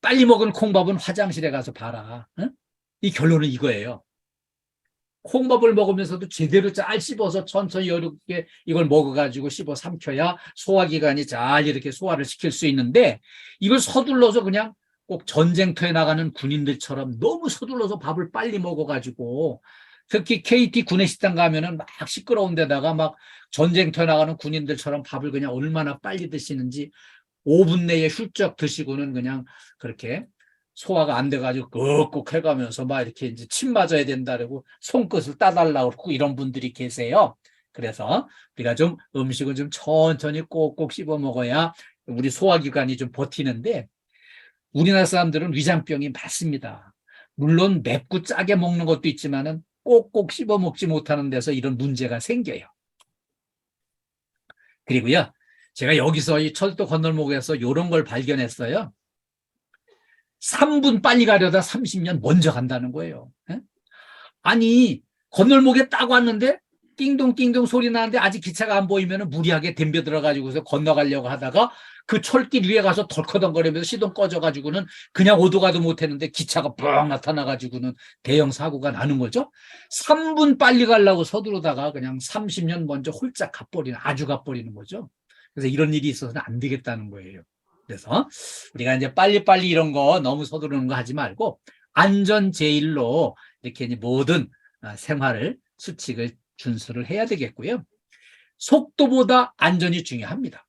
[SPEAKER 2] 빨리 먹은 콩밥은 화장실에 가서 봐라. 이 결론은 이거예요. 콩밥을 먹으면서도 제대로 잘 씹어서 천천히 여유롭게 이걸 먹어가지고 씹어 삼켜야 소화기관이 잘 이렇게 소화를 시킬 수 있는데 이걸 서둘러서 그냥 꼭 전쟁터에 나가는 군인들처럼 너무 서둘러서 밥을 빨리 먹어가지고 특히 KT 구내식당 가면은 막 시끄러운 데다가 막 전쟁터에 나가는 군인들처럼 밥을 그냥 얼마나 빨리 드시는지 5분 내에 훌쩍 드시고는 그냥 그렇게 소화가 안 돼가지고 꾹꾹 해가면서 막 이렇게 이제 침 맞아야 된다고 손끝을 따달라고 그러고 이런 분들이 계세요. 그래서 우리가 좀 음식을 좀 천천히 꼭꼭 씹어 먹어야 우리 소화기관이 좀 버티는데 우리나라 사람들은 위장병이 많습니다. 물론 맵고 짜게 먹는 것도 있지만은 꼭꼭 씹어 먹지 못하는 데서 이런 문제가 생겨요. 그리고요, 제가 여기서 이 철도 건널목에서 이런 걸 발견했어요. 3분 빨리 가려다 30년 먼저 간다는 거예요. 아니, 건널목에 딱 왔는데 띵동띵동 소리 나는데 아직 기차가 안 보이면 무리하게 덤벼 들어가지고서 건너가려고 하다가 그 철길 위에 가서 덜커덩거리면서 시동 꺼져가지고는 그냥 오도 가도 못했는데 기차가 뻥 나타나가지고는 대형 사고가 나는 거죠. 3분 빨리 가려고 서두르다가 그냥 30년 먼저 홀짝 가버리는, 아주 가버리는 거죠. 그래서 이런 일이 있어서는 안 되겠다는 거예요. 그래서 우리가 이제 빨리빨리 이런 거 너무 서두르는 거 하지 말고 안전 제일로 이렇게 이제 모든 생활을 수칙을 준수를 해야 되겠고요. 속도보다 안전이 중요합니다.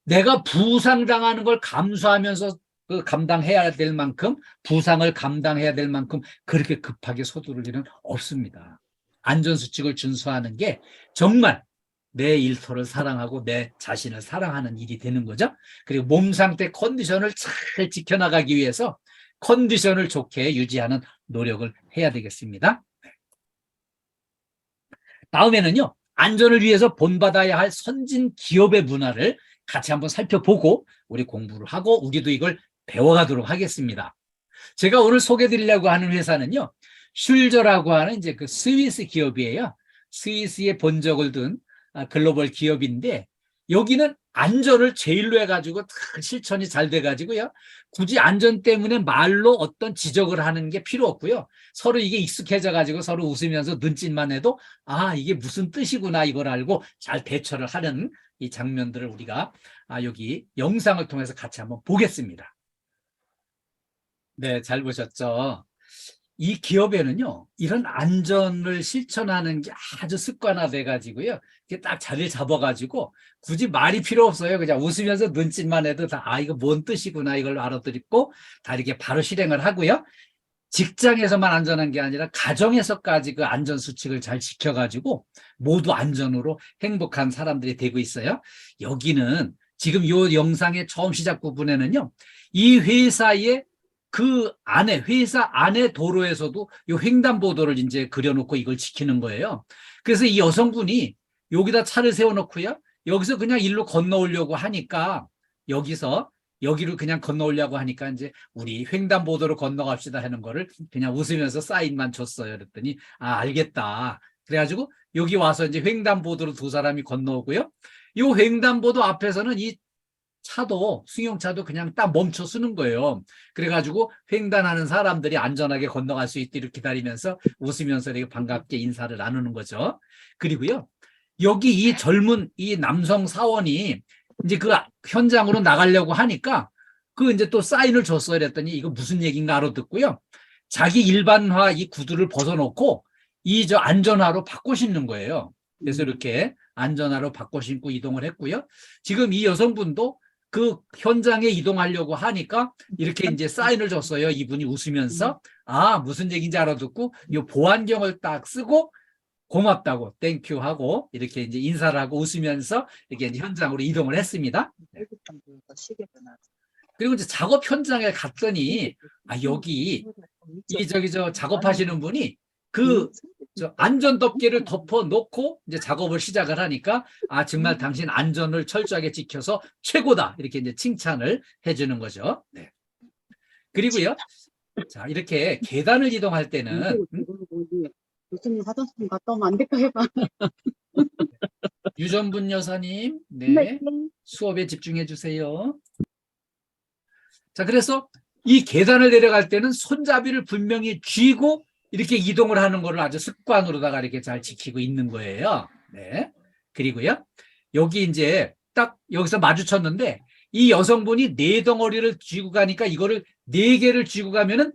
[SPEAKER 2] 내가 부상당하는 걸 감수하면서 그 감당해야 될 만큼 부상을 감당해야 될 만큼 그렇게 급하게 서두를 일은 없습니다. 안전수칙을 준수하는 게 정말 내 일터를 사랑하고 내 자신을 사랑하는 일이 되는 거죠. 그리고 몸 상태 컨디션을 잘 지켜나가기 위해서 컨디션을 좋게 유지하는 노력을 해야 되겠습니다. 다음에는요, 안전을 위해서 본받아야 할 선진 기업의 문화를 같이 한번 살펴보고 우리 공부를 하고 우리도 이걸 배워가도록 하겠습니다. 제가 오늘 소개해드리려고 하는 회사는요, 슐저라고 하는 이제 그 스위스 기업이에요. 스위스에 본적을 둔 글로벌 기업인데 여기는 안전을 제일로 해가지고 실천이 잘 돼가지고요. 굳이 안전 때문에 말로 어떤 지적을 하는 게 필요 없고요. 서로 이게 익숙해져가지고 서로 웃으면서 눈짓만 해도 아, 이게 무슨 뜻이구나 이걸 알고 잘 대처를 하는 이 장면들을 우리가 여기 영상을 통해서 같이 한번 보겠습니다. 네, 잘 보셨죠? 이 기업에는요, 이런 안전을 실천하는 게 아주 습관화돼 가지고요. 이게 딱 자리를 잡아가지고 굳이 말이 필요 없어요. 그냥 웃으면서 눈짓만 해도 다, 아, 이거 뭔 뜻이구나 이걸 알아듣고 다 이렇게 바로 실행을 하고요. 직장에서만 안전한 게 아니라 가정에서까지 그 안전 수칙을 잘 지켜가지고 모두 안전으로 행복한 사람들이 되고 있어요. 여기는 지금 이 영상의 처음 시작 부분에는요, 이 회사의 그 안에, 회사 안에 도로에서도 이 횡단보도를 이제 그려놓고 이걸 지키는 거예요. 그래서 이 여성분이 여기다 차를 세워놓고요, 여기서 그냥 일로 건너오려고 하니까 여기를 그냥 건너오려고 하니까 이제 우리 횡단보도로 건너갑시다 하는 거를 그냥 웃으면서 사인만 줬어요. 그랬더니 아, 알겠다. 그래가지고 여기 와서 이제 횡단보도로 두 사람이 건너오고요. 이 횡단보도 앞에서는 이 차도, 승용차도 그냥 딱 멈춰 서는 거예요. 그래가지고 횡단하는 사람들이 안전하게 건너갈 수 있도록 기다리면서 웃으면서 이렇게 반갑게 인사를 나누는 거죠. 그리고요, 여기 이 젊은 이 남성 사원이 이제 그 현장으로 나가려고 하니까 그 이제 또 사인을 줬어요. 그랬더니 이거 무슨 얘기인가 알아듣고요, 자기 일반화 이 구두를 벗어놓고 이 저 안전화로 바꿔 신는 거예요. 그래서 이렇게 안전화로 바꿔 신고 이동을 했고요. 지금 이 여성분도 그 현장에 이동하려고 하니까 이렇게 이제 사인을 줬어요. 이분이 웃으면서 아, 무슨 얘기인지 알아듣고 이 보안경을 딱 쓰고 고맙다고 땡큐 하고 이렇게 이제 인사를 하고 웃으면서 이렇게 이제 현장으로 이동을 했습니다. 그리고 이제 작업 현장에 갔더니 아, 여기 이 저 작업하시는 분이 그 저 안전덮개를 덮어 놓고 이제 작업을 시작을 하니까 아, 정말 당신 안전을 철저하게 지켜서 최고다, 이렇게 이제 칭찬을 해주는 거죠. 네. 그리고요, 자, 이렇게 계단을 이동할 때는
[SPEAKER 3] 교수님 화장실 갔다 오면 안 될까 해봐.
[SPEAKER 2] 유전분 여사님, 네, 수업에 집중해 주세요. 자, 그래서 이 계단을 내려갈 때는 손잡이를 분명히 쥐고 이렇게 이동을 하는 거를 아주 습관으로다가 이렇게 잘 지키고 있는 거예요. 네. 그리고요, 여기 이제 딱 여기서 마주쳤는데 이 여성분이 네 덩어리를 쥐고 가니까 이거를 네 개를 쥐고 가면은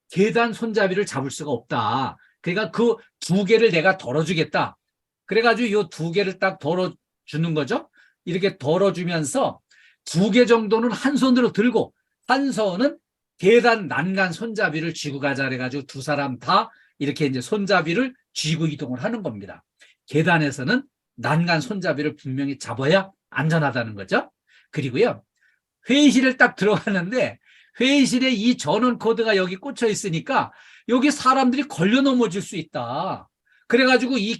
[SPEAKER 2] 계단 손잡이를 잡을 수가 없다. 그러니까 그 두 개를 내가 덜어주겠다. 그래가지고 이 두 개를 딱 덜어주는 거죠. 이렇게 덜어주면서 두 개 정도는 한 손으로 들고 한 손은 계단 난간 손잡이를 쥐고 가자 그래가지고 두 사람 다 이렇게 이제 손잡이를 쥐고 이동을 하는 겁니다. 계단에서는 난간 손잡이를 분명히 잡아야 안전하다는 거죠. 그리고요, 회의실을 딱 들어가는데 회의실에 이 전원 코드가 여기 꽂혀 있으니까 여기 사람들이 걸려 넘어질 수 있다. 그래가지고 이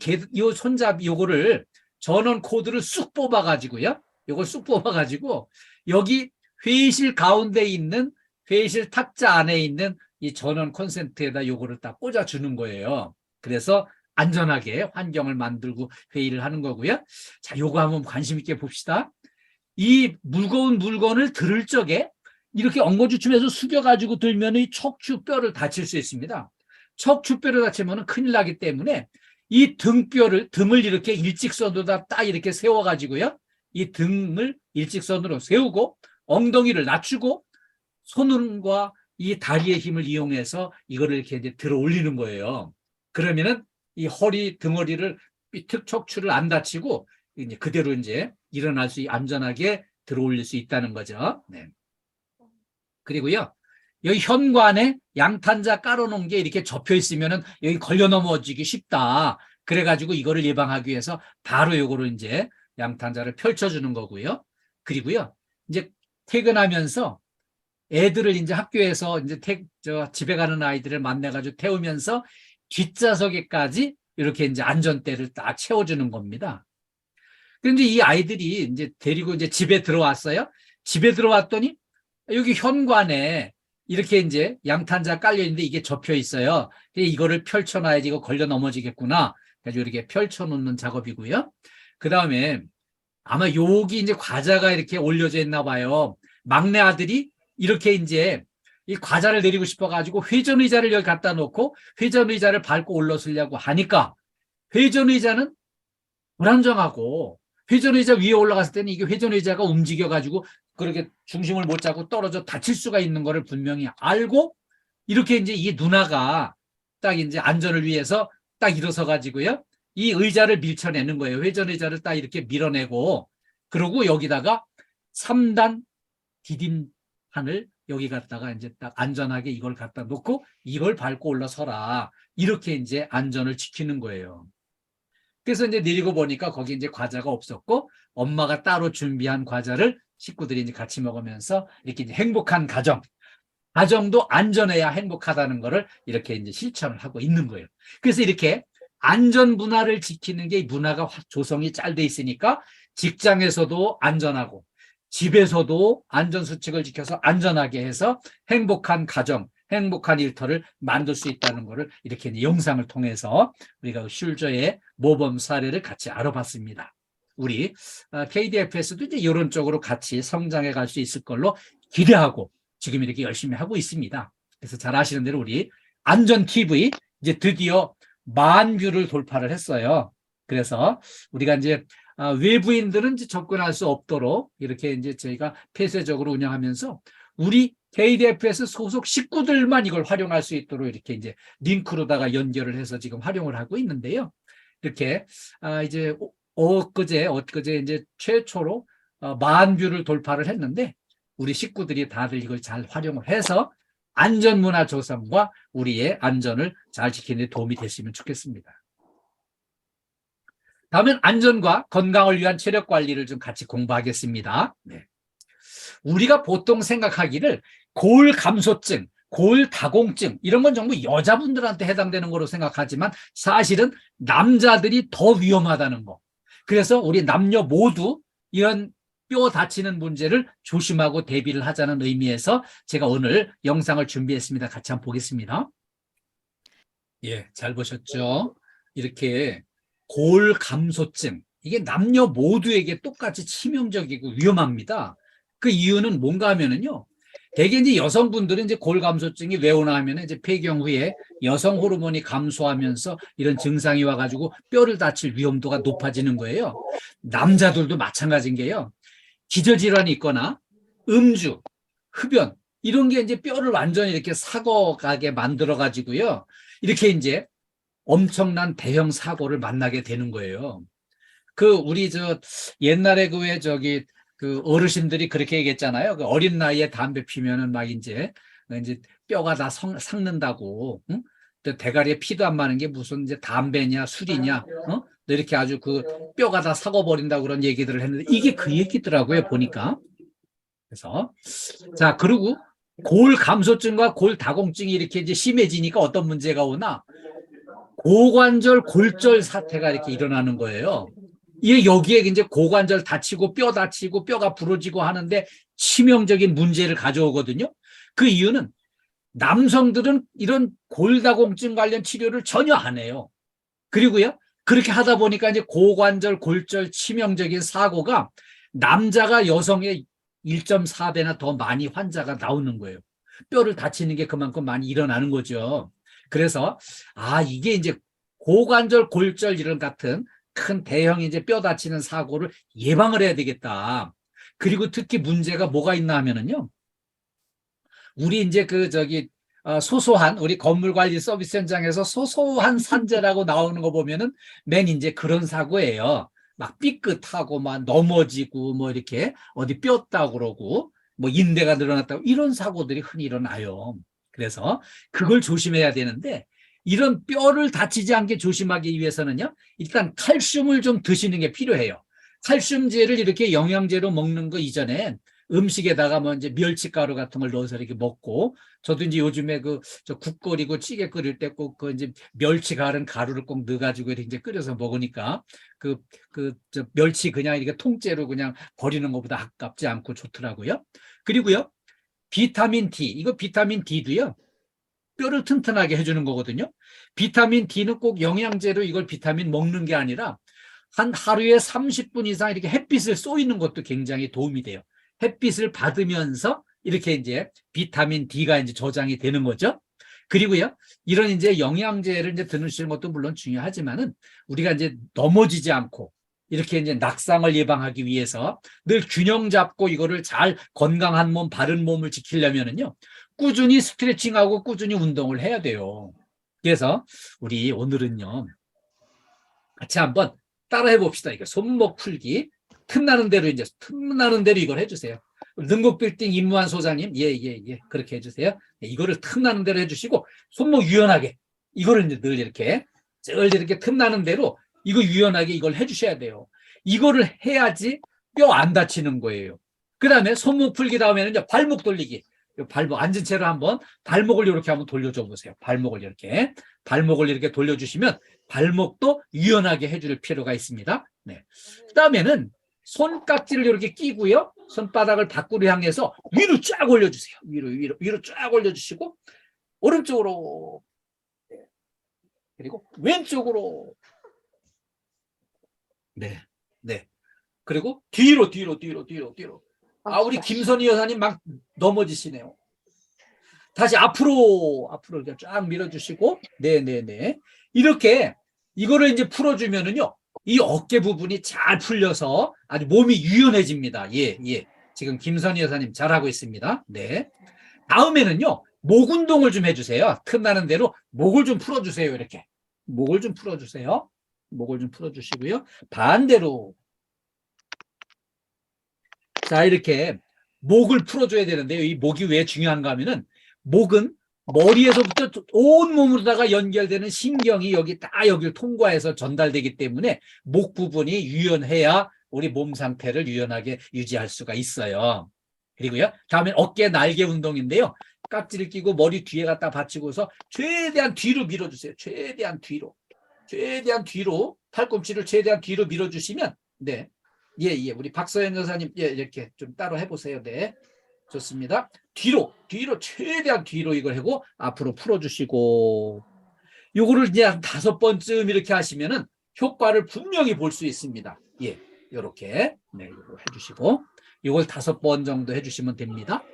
[SPEAKER 2] 손잡이 요거를 전원 코드를 쑥 뽑아가지고요, 요걸 쑥 뽑아가지고 여기 회의실 가운데 있는 회의실 탁자 안에 있는 이 전원 콘센트에다 요거를 딱 꽂아주는 거예요. 그래서 안전하게 환경을 만들고 회의를 하는 거고요. 자, 요거 한번 관심 있게 봅시다. 이 무거운 물건을 들을 적에 이렇게 엉거주춤해서 숙여가지고 들면 이 척추뼈를 다칠 수 있습니다. 척추뼈를 다치면 큰일 나기 때문에 이 등을 이렇게 일직선으로 딱 이렇게 세워가지고요, 이 등을 일직선으로 세우고 엉덩이를 낮추고 손과 이 다리의 힘을 이용해서 이거를 이렇게 이제 들어 올리는 거예요. 그러면은 이 허리, 등허리를 삐툭 척추를 안 다치고 이제 그대로 이제 일어날 수 안전하게 들어 올릴 수 있다는 거죠. 네. 그리고요, 여기 현관에 양탄자 깔아놓은 게 이렇게 접혀 있으면은 여기 걸려 넘어지기 쉽다. 그래가지고 이거를 예방하기 위해서 바로 요거를 이제 양탄자를 펼쳐주는 거고요. 그리고요, 이제 퇴근하면서 애들을 이제 학교에서 이제 집에 가는 아이들을 만나가지고 태우면서 뒷좌석에까지 이렇게 이제 안전대를 딱 채워주는 겁니다. 그런데 이 아이들이 이제 데리고 이제 집에 들어왔어요. 집에 들어왔더니 여기 현관에 이렇게 이제 양탄자 깔려 있는데 이게 접혀 있어요. 이거를 펼쳐놔야지 이거 걸려 넘어지겠구나. 그래서 이렇게 펼쳐놓는 작업이고요. 그 다음에 아마 여기 이제 과자가 이렇게 올려져 있나 봐요. 막내 아들이 이렇게 이제 이 과자를 내리고 싶어가지고 회전의자를 여기 갖다 놓고 회전의자를 밟고 올라서려고 하니까 회전의자는 불안정하고 회전의자 위에 올라갔을 때는 이게 회전의자가 움직여가지고 그렇게 중심을 못 잡고 떨어져 다칠 수가 있는 거를 분명히 알고 이렇게 이제 이 누나가 딱 이제 안전을 위해서 딱 일어서 가지고요, 이 의자를 밀쳐내는 거예요. 회전의자를 딱 이렇게 밀어내고 그러고 여기다가 3단 디딤판을 여기 갖다가 이제 딱 안전하게 이걸 갖다 놓고 이걸 밟고 올라서라. 이렇게 이제 안전을 지키는 거예요. 그래서 이제 내리고 보니까 거기 이제 과자가 없었고 엄마가 따로 준비한 과자를 식구들이 이제 같이 먹으면서 이렇게 이제 행복한 가정도 안전해야 행복하다는 거를 이렇게 이제 실천을 하고 있는 거예요. 그래서 이렇게 안전 문화를 지키는 게 문화가 조성이 잘 돼 있으니까 직장에서도 안전하고 집에서도 안전수칙을 지켜서 안전하게 해서 행복한 가정, 행복한 일터를 만들 수 있다는 것을 이렇게 영상을 통해서 우리가 슐저의 모범 사례를 같이 알아봤습니다. 우리 KDF에서도 이제 이런 쪽으로 같이 성장해 갈 수 있을 걸로 기대하고 지금 이렇게 열심히 하고 있습니다. 그래서 잘 아시는 대로 우리 안전TV 이제 드디어 10,000뷰를 돌파를 했어요. 그래서 우리가 이제 외부인들은 이제 접근할 수 없도록 이렇게 이제 저희가 폐쇄적으로 운영하면서 우리 KDFS 소속 식구들만 이걸 활용할 수 있도록 이렇게 이제 링크로다가 연결을 해서 지금 활용을 하고 있는데요. 이렇게 이제 엊그제 이제 최초로 10,000뷰를 돌파를 했는데 우리 식구들이 다들 이걸 잘 활용을 해서 안전문화 조성과 우리의 안전을 잘 지키는 데 도움이 됐으면 좋겠습니다. 다음은 안전과 건강을 위한 체력 관리를 좀 같이 공부하겠습니다. 네. 우리가 보통 생각하기를 골감소증, 골다공증 이런 건 전부 여자분들한테 해당되는 거로 생각하지만 사실은 남자들이 더 위험하다는 거. 그래서 우리 남녀 모두 이런 뼈 다치는 문제를 조심하고 대비를 하자는 의미에서 제가 오늘 영상을 준비했습니다. 같이 한번 보겠습니다. 예, 잘 보셨죠? 이렇게 골감소증, 이게 남녀 모두에게 똑같이 치명적이고 위험합니다. 그 이유는 뭔가 하면은요, 대개 이제 여성분들은 이제 골감소증이 왜 오나 하면은 이제 폐경 후에 여성 호르몬이 감소하면서 이런 증상이 와가지고 뼈를 다칠 위험도가 높아지는 거예요. 남자들도 마찬가지인 게요. 기저질환이 있거나 음주, 흡연 이런 게 이제 뼈를 완전히 이렇게 삭어가게 만들어 가지고요. 이렇게 이제 엄청난 대형 사고를 만나게 되는 거예요. 우리 옛날에 그 어르신들이 그렇게 얘기했잖아요. 그 어린 나이에 담배 피면은 막 이제 뼈가 다 삭는다고. 응? 대가리에 피도 안 마는 게 무슨 이제 담배냐 술이냐, 이렇게 아주 그 뼈가 다 삭아버린다고 그런 얘기들을 했는데 이게 그 얘기더라고요, 보니까. 그래서 자, 그리고 골감소증과 골다공증이 이렇게 이제 심해지니까 어떤 문제가 오나 고관절 골절 사태가 이렇게 일어나는 거예요. 이게 여기에 이제 고관절 다치고 뼈 다치고 뼈가 부러지고 하는데 치명적인 문제를 가져오거든요. 그 이유는 남성들은 이런 골다공증 관련 치료를 전혀 안 해요. 그리고요, 그렇게 하다 보니까 이제 고관절 골절 치명적인 사고가 남자가 여성의 1.4배나 더 많이 환자가 나오는 거예요. 뼈를 다치는 게 그만큼 많이 일어나는 거죠. 그래서 이게 이제 고관절 골절 이런 같은 큰 대형 이제 뼈 다치는 사고를 예방을 해야 되겠다. 그리고 특히 문제가 뭐가 있나 하면은요. 우리 이제 소소한 우리 건물관리 서비스 현장에서 소소한 산재라고 나오는 거 보면은 맨 이제 그런 사고예요. 막 삐끗하고 막 넘어지고 뭐 이렇게 어디 뼈었다고 그러고 뭐 인대가 늘어났다고 이런 사고들이 흔히 일어나요. 그래서 그걸 조심해야 되는데 이런 뼈를 다치지 않게 조심하기 위해서는요. 일단 칼슘을 좀 드시는 게 필요해요. 칼슘제를 이렇게 영양제로 먹는 거 이전에 음식에다가 뭐 이제 멸치가루 같은 걸 넣어서 이렇게 먹고 저도 이제 요즘에 국 끓이고 찌개 끓일 때 꼭 이제 멸치 갈은 가루를 꼭 넣어가지고 이렇게 이제 끓여서 먹으니까 멸치 그냥 이렇게 통째로 그냥 버리는 것보다 아깝지 않고 좋더라고요. 그리고요, 비타민 D, 이거 비타민 D도요. 뼈를 튼튼하게 해주는 거거든요. 비타민 D는 꼭 영양제로 이걸 비타민 먹는 게 아니라 한 하루에 30분 이상 이렇게 햇빛을 쏘이는 것도 굉장히 도움이 돼요. 햇빛을 받으면서 이렇게 이제 비타민 D가 이제 저장이 되는 거죠. 그리고요, 이런 이제 영양제를 이제 드시는 것도 물론 중요하지만은 우리가 이제 넘어지지 않고 이렇게 이제 낙상을 예방하기 위해서 늘 균형 잡고 이거를 잘 건강한 몸, 바른 몸을 지키려면은요, 꾸준히 스트레칭하고 꾸준히 운동을 해야 돼요. 그래서 우리 오늘은요, 같이 한번 따라해 봅시다. 이거 손목 풀기. 틈나는 대로 이걸 해주세요. 능곡빌딩 임무한 소장님, 예. 그렇게 해주세요. 네, 이거를 틈나는 대로 해주시고, 손목 유연하게. 이거를 이제 늘 이렇게, 늘 이렇게 틈나는 대로 이거 유연하게 이걸 해주셔야 돼요. 이거를 해야지 뼈 안 다치는 거예요. 그 다음에 손목 풀기 다음에는 이제 발목 돌리기. 발목, 앉은 채로 한번 발목을 이렇게 한번 돌려줘 보세요. 발목을 이렇게 돌려주시면 발목도 유연하게 해줄 필요가 있습니다. 네. 그 다음에는 손깍지를 이렇게 끼고요. 손바닥을 밖으로 향해서 위로 쫙 올려주세요. 위로 쫙 올려주시고, 오른쪽으로, 그리고 왼쪽으로, 네. 그리고 뒤로. 아, 우리 김선희 여사님 막 넘어지시네요. 다시 앞으로 이렇게 쫙 밀어주시고, 네. 이렇게 이거를 이제 풀어주면은요, 이 어깨 부분이 잘 풀려서 아주 몸이 유연해집니다. 예. 지금 김선희 여사님 잘하고 있습니다. 네. 다음에는요, 목 운동을 좀 해주세요. 틈나는 대로 목을 좀 풀어주세요. 이렇게. 목을 좀 풀어주세요. 목을 좀 풀어주시고요. 반대로. 자, 이렇게 목을 풀어줘야 되는데요. 이 목이 왜 중요한가 하면은, 목은 머리에서부터 온 몸으로다가 연결되는 신경이 여기를 통과해서 전달되기 때문에 목 부분이 유연해야 우리 몸 상태를 유연하게 유지할 수가 있어요. 그리고요, 다음엔 어깨 날개 운동인데요. 깍지를 끼고 머리 뒤에 갖다 받치고서 최대한 뒤로 밀어주세요. 최대한 뒤로. 팔꿈치를 최대한 뒤로 밀어주시면, 네. 예. 우리 박서연 여사님, 이렇게 좀 따로 해보세요. 네. 좋습니다. 뒤로 최대한 뒤로 이걸 하고 앞으로 풀어주시고, 요거를 이제 한 5번쯤 이렇게 하시면은 효과를 분명히 볼 수 있습니다. 예, 요렇게 이거 해주시고, 요걸 5번 정도 해주시면 됩니다.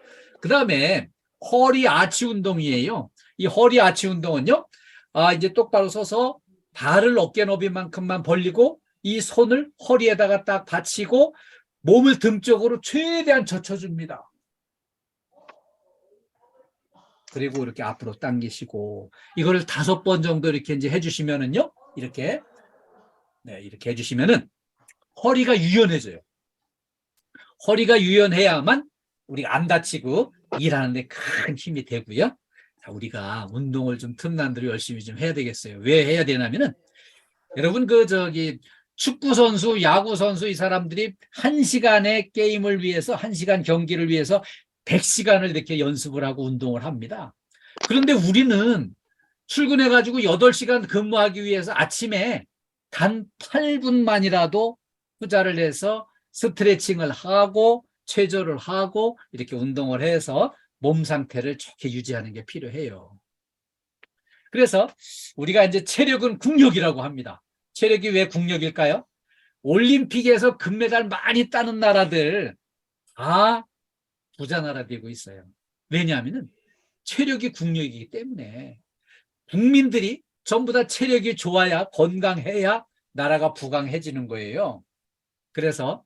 [SPEAKER 2] 그 다음에 허리 아치 운동이에요. 이 허리 아치 운동은요, 이제 똑바로 서서 발을 어깨 너비만큼만 벌리고 이 손을 허리에다가 딱 받치고 몸을 등 쪽으로 최대한 젖혀줍니다. 그리고 이렇게 앞으로 당기시고, 이거를 5번 정도 이렇게 이제 해주시면은요, 이렇게 해주시면은 허리가 유연해져요. 허리가 유연해야만 우리가 안 다치고 일하는데 큰 힘이 되고요. 자, 우리가 운동을 좀 틈난 대로 열심히 좀 해야 되겠어요. 왜 해야 되냐면은, 여러분 축구 선수, 야구 선수 이 사람들이 1시간의 게임을 위해서, 1시간 경기를 위해서 100시간을 이렇게 연습을 하고 운동을 합니다. 그런데 우리는 출근해가지고 8시간 근무하기 위해서 아침에 단 8분만이라도 투자를 해서 스트레칭을 하고 체조를 하고 이렇게 운동을 해서 몸 상태를 좋게 유지하는 게 필요해요. 그래서 우리가 이제 체력은 국력이라고 합니다. 체력이 왜 국력일까요? 올림픽에서 금메달 많이 따는 나라들 다 부자 나라 되고 있어요. 왜냐하면 체력이 국력이기 때문에 국민들이 전부 다 체력이 좋아야, 건강해야 나라가 부강해지는 거예요. 그래서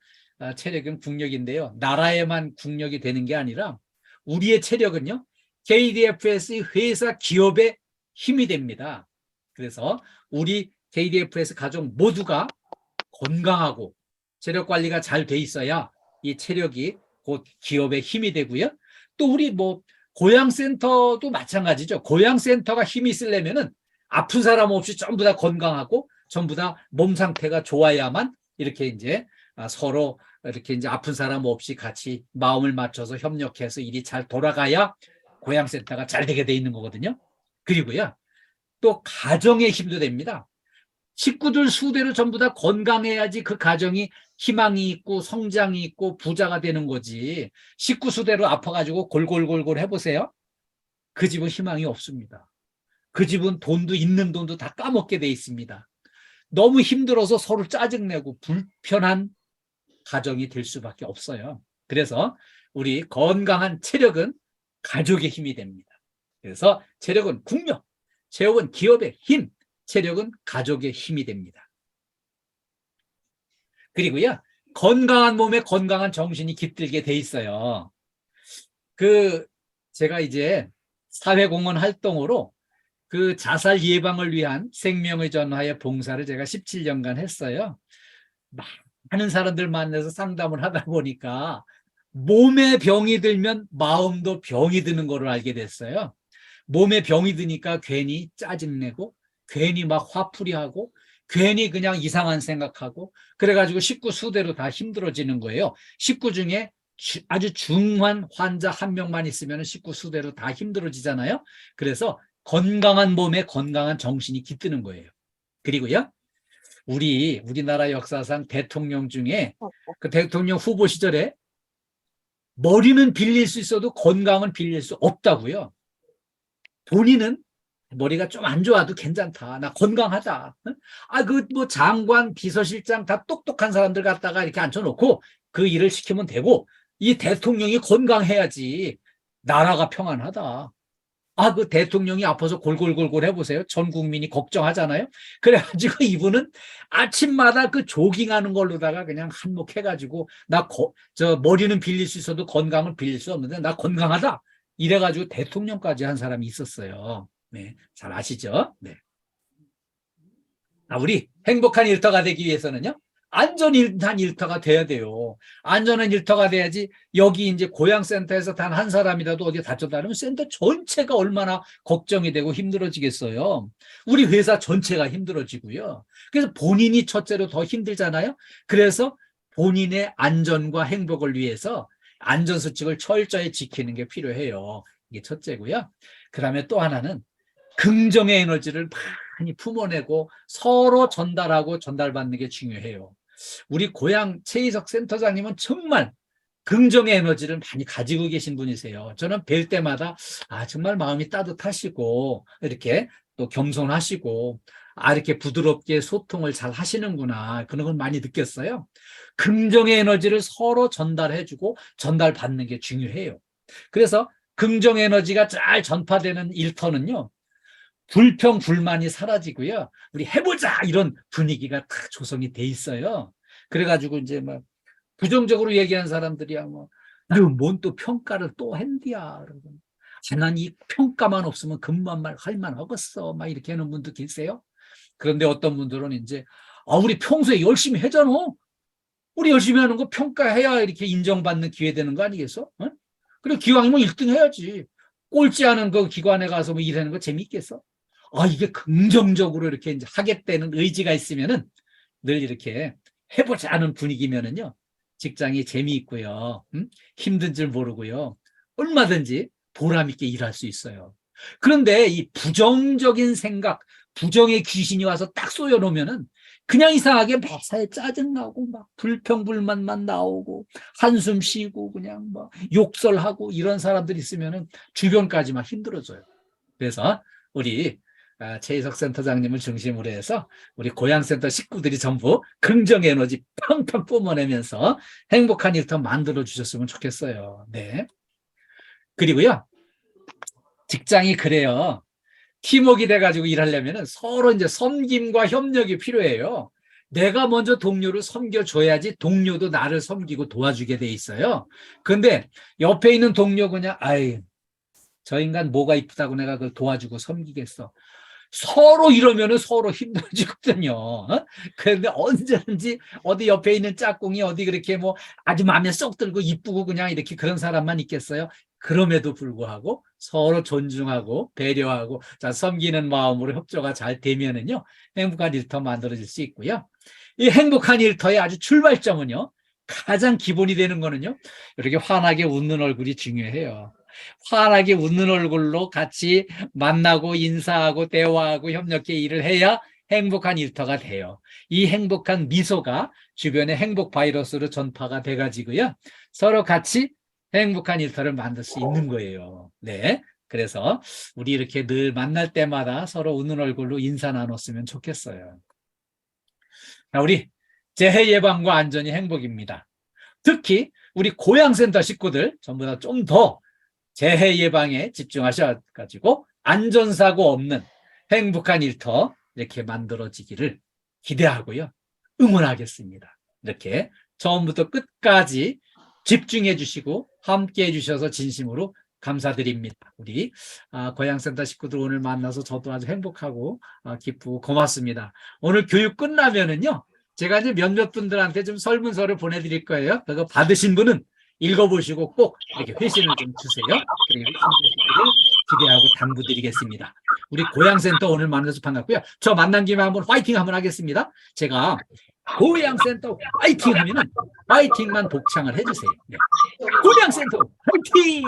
[SPEAKER 2] 체력은 국력인데요. 나라에만 국력이 되는 게 아니라 우리의 체력은요, KDFS 회사 기업의 힘이 됩니다. 그래서 우리 KDFS 가족 모두가 건강하고 체력 관리가 잘 돼 있어야 이 체력이 곧 기업의 힘이 되고요. 또 우리 고양센터도 마찬가지죠. 고양센터가 힘이 있으려면은 아픈 사람 없이 전부 다 건강하고 전부 다 몸 상태가 좋아야만 이렇게 이제 서로 이렇게 이제 아픈 사람 없이 같이 마음을 맞춰서 협력해서 일이 잘 돌아가야 고양센터가 잘 되게 돼 있는 거거든요. 그리고요, 또 가정의 힘도 됩니다. 식구들 수대로 전부 다 건강해야지 그 가정이 희망이 있고 성장이 있고 부자가 되는 거지. 식구 수대로 아파가지고 골골골골 해보세요. 그 집은 희망이 없습니다. 그 집은 돈도 있는 돈도 다 까먹게 돼 있습니다. 너무 힘들어서 서로 짜증내고 불편한 가정이 될 수밖에 없어요. 그래서 우리 건강한 체력은 가족의 힘이 됩니다. 그래서 체력은 국력, 체력은 기업의 힘, 체력은 가족의 힘이 됩니다. 그리고요, 건강한 몸에 건강한 정신이 깃들게 돼 있어요. 제가 이제 사회공헌 활동으로 자살 예방을 위한 생명의 전화의 봉사를 제가 17년간 했어요. 많은 사람들 만나서 상담을 하다 보니까 몸에 병이 들면 마음도 병이 드는 거를 알게 됐어요. 몸에 병이 드니까 괜히 짜증내고 괜히 막 화풀이하고 괜히 그냥 이상한 생각하고 그래가지고 식구 수대로 다 힘들어지는 거예요. 식구 중에 아주 중환 환자 한 명만 있으면 식구 수대로 다 힘들어지잖아요. 그래서 건강한 몸에 건강한 정신이 깃드는 거예요. 그리고요, 우리나라 역사상 대통령 중에 그 대통령 후보 시절에 머리는 빌릴 수 있어도 건강은 빌릴 수 없다고요. 본인은 머리가 좀 안 좋아도 괜찮다. 나 건강하다. 뭐 장관, 비서실장 다 똑똑한 사람들 갖다가 이렇게 앉혀놓고 그 일을 시키면 되고 이 대통령이 건강해야지 나라가 평안하다. 그 대통령이 아파서 골골골골 해보세요. 전 국민이 걱정하잖아요. 그래가지고 이분은 아침마다 그 조깅하는 걸로다가 그냥 한몫해가지고 머리는 빌릴 수 있어도 건강을 빌릴 수 없는데 나 건강하다. 이래가지고 대통령까지 한 사람이 있었어요. 네, 잘 아시죠? 네. 우리 행복한 일터가 되기 위해서는요, 안전한 일터가 돼야 돼요. 안전한 일터가 돼야지 여기 이제 고향센터에서 단 한 사람이라도 어디 다쳤다 그러면 센터 전체가 얼마나 걱정이 되고 힘들어지겠어요. 우리 회사 전체가 힘들어지고요. 그래서 본인이 첫째로 더 힘들잖아요. 그래서 본인의 안전과 행복을 위해서 안전수칙을 철저히 지키는 게 필요해요. 이게 첫째고요. 그 다음에 또 하나는 긍정의 에너지를 많이 품어내고 서로 전달하고 전달받는 게 중요해요. 우리 고향 최희석 센터장님은 정말 긍정의 에너지를 많이 가지고 계신 분이세요. 저는 뵐 때마다 정말 마음이 따뜻하시고 이렇게 또 겸손하시고 이렇게 부드럽게 소통을 잘 하시는구나, 그런 걸 많이 느꼈어요. 긍정의 에너지를 서로 전달해주고 전달받는 게 중요해요. 그래서 긍정 에너지가 잘 전파되는 일터는요, 불평 불만이 사라지고요, 우리 해보자 이런 분위기가 다 조성이 돼 있어요. 그래가지고 이제 막 부정적으로 얘기하는 사람들이야 뭔 또 평가를 또 한디야, 난 이 평가만 없으면 근무한 말 할만 하겠어, 막 이렇게 하는 분도 계세요. 그런데 어떤 분들은 이제 우리 평소에 열심히 하잖아, 우리 열심히 하는 거 평가해야 이렇게 인정받는 기회 되는 거 아니겠어? 어? 그래, 기왕이면 1등 해야지. 꼴찌하는 그 기관에 가서 뭐 일하는 거 재밌겠어? 이게 긍정적으로 이렇게 이제 하겠다는 의지가 있으면은 늘 이렇게 해보자는 분위기면은요, 직장이 재미있고요, 힘든 줄 모르고요, 얼마든지 보람있게 일할 수 있어요. 그런데 이 부정적인 생각, 부정의 귀신이 와서 딱 쏘여놓으면은 그냥 이상하게 매사에 짜증나고 막 불평불만만 나오고 한숨 쉬고 그냥 뭐 욕설하고 이런 사람들이 있으면은 주변까지 막 힘들어져요. 그래서 우리 최희석 센터장님을 중심으로 해서 우리 고향센터 식구들이 전부 긍정 에너지 팡팡 뿜어내면서 행복한 일터 만들어 주셨으면 좋겠어요. 네. 그리고요, 직장이 그래요. 팀워크가 돼가지고 일하려면 서로 이제 섬김과 협력이 필요해요. 내가 먼저 동료를 섬겨줘야지 동료도 나를 섬기고 도와주게 돼 있어요. 그런데 옆에 있는 동료 그냥 저 인간 뭐가 이쁘다고 내가 그걸 도와주고 섬기겠어. 서로 이러면은 서로 힘들어지거든요. 그런데 언제든지 어디 옆에 있는 짝꿍이 어디 그렇게 뭐 아주 마음에 쏙 들고 이쁘고 그냥 이렇게 그런 사람만 있겠어요? 그럼에도 불구하고 서로 존중하고 배려하고 섬기는 마음으로 협조가 잘 되면은요, 행복한 일터 만들어질 수 있고요. 이 행복한 일터의 아주 출발점은요, 가장 기본이 되는 거는요, 이렇게 환하게 웃는 얼굴이 중요해요. 환하게 웃는 얼굴로 같이 만나고 인사하고 대화하고 협력해 일을 해야 행복한 일터가 돼요. 이 행복한 미소가 주변에 행복 바이러스로 전파가 돼가지고요, 서로 같이 행복한 일터를 만들 수 있는 거예요. 네. 그래서 우리 이렇게 늘 만날 때마다 서로 웃는 얼굴로 인사 나눴으면 좋겠어요. 우리 재해 예방과 안전이 행복입니다. 특히 우리 고향센터 식구들 전부 다 좀 더 재해 예방에 집중하셔가지고 안전사고 없는 행복한 일터 이렇게 만들어지기를 기대하고요, 응원하겠습니다. 이렇게 처음부터 끝까지 집중해 주시고 함께 해 주셔서 진심으로 감사드립니다. 우리 고향센터 식구들 오늘 만나서 저도 아주 행복하고 기쁘고 고맙습니다. 오늘 교육 끝나면은요, 제가 이제 몇몇 분들한테 좀 설문서를 보내드릴 거예요. 그거 받으신 분은 읽어보시고 꼭 이렇게 회신을 좀 주세요. 그리고 힘내시기를 기대하고 당부드리겠습니다. 우리 고향센터 오늘 만나서 반갑고요. 저 만난 김에 한번 파이팅 한번 하겠습니다. 제가 고향센터 파이팅 하면은 파이팅만 복창을 해주세요. 네. 고향센터 파이팅!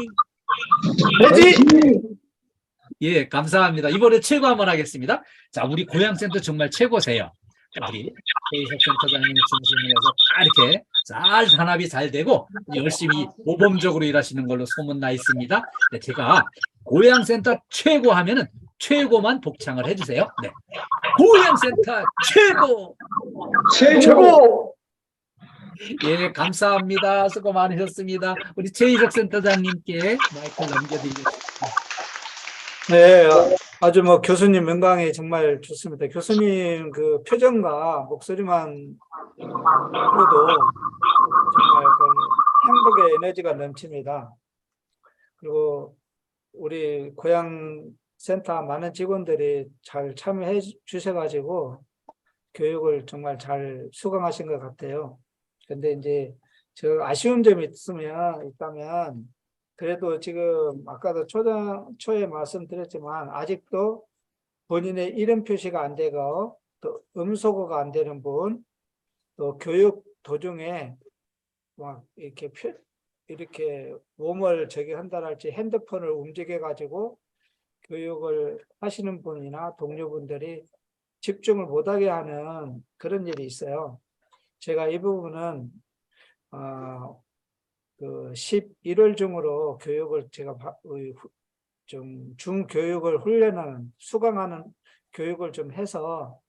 [SPEAKER 4] 화이팅!
[SPEAKER 2] 예, 감사합니다. 이번에 최고 한번 하겠습니다. 자, 우리 고향센터 정말 최고세요. 우리 최희석 센터장님 중심으로 해서 다 이렇게 잘 단합이 잘 되고 열심히 모범적으로 일하시는 걸로 소문나 있습니다. 네, 제가 고향센터 최고 하면은 최고만 복창을 해주세요. 네, 고향센터 최고!
[SPEAKER 4] 최고!
[SPEAKER 2] 예, 감사합니다. 수고 많으셨습니다. 우리 최희석 센터장님께 마이크를 넘겨드리겠습니다.
[SPEAKER 4] 네, 아주 뭐 교수님 영광이 정말 좋습니다. 교수님 그 표정과 목소리만 들어도 정말 그 행복의 에너지가 넘칩니다. 그리고 우리 고향센터 많은 직원들이 잘 참여해 주셔가지고 교육을 정말 잘 수강하신 것 같아요. 근데 이제 저 아쉬운 점이 있다면 그래도 지금 아까도 초에 말씀드렸지만 아직도 본인의 이름 표시가 안 되고 또 음소거가 안 되는 분, 또 교육 도중에 막 이렇게 몸을 한다랄지 핸드폰을 움직여 가지고 교육을 하시는 분이나 동료분들이 집중을 못하게 하는 그런 일이 있어요. 제가 이 부분은 그 11월 중으로 교육을 제가 좀 중교육을 훈련하는 수강하는 교육을 좀 해서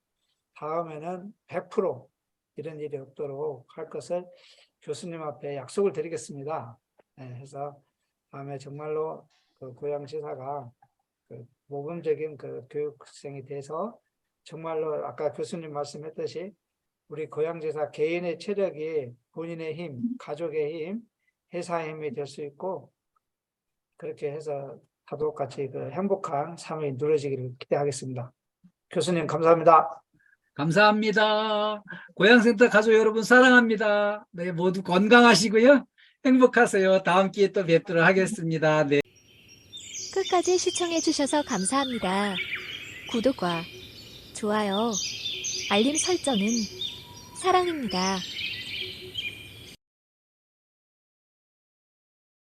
[SPEAKER 4] 다음에는 100% 이런 일이 없도록 할 것을 교수님 앞에 약속을 드리겠습니다. 네, 해서 다음에 정말로 그 고향지사가 그 모범적인 그 교육생이 돼서 정말로 아까 교수님 말씀했듯이 우리 고향지사 개인의 체력이 본인의 힘, 가족의 힘, 회사의 힘이 될 수 있고 그렇게 해서 다도같이 그 행복한 삶이 누려지기를 기대하겠습니다. 교수님 감사합니다.
[SPEAKER 2] 감사합니다. 고향센터 가족 여러분 사랑합니다. 네, 모두 건강하시고요. 행복하세요. 다음 기회에 또 뵙도록 하겠습니다. 네.
[SPEAKER 5] 끝까지 시청해주셔서 감사합니다. 구독과 좋아요, 알림 설정은 사랑입니다.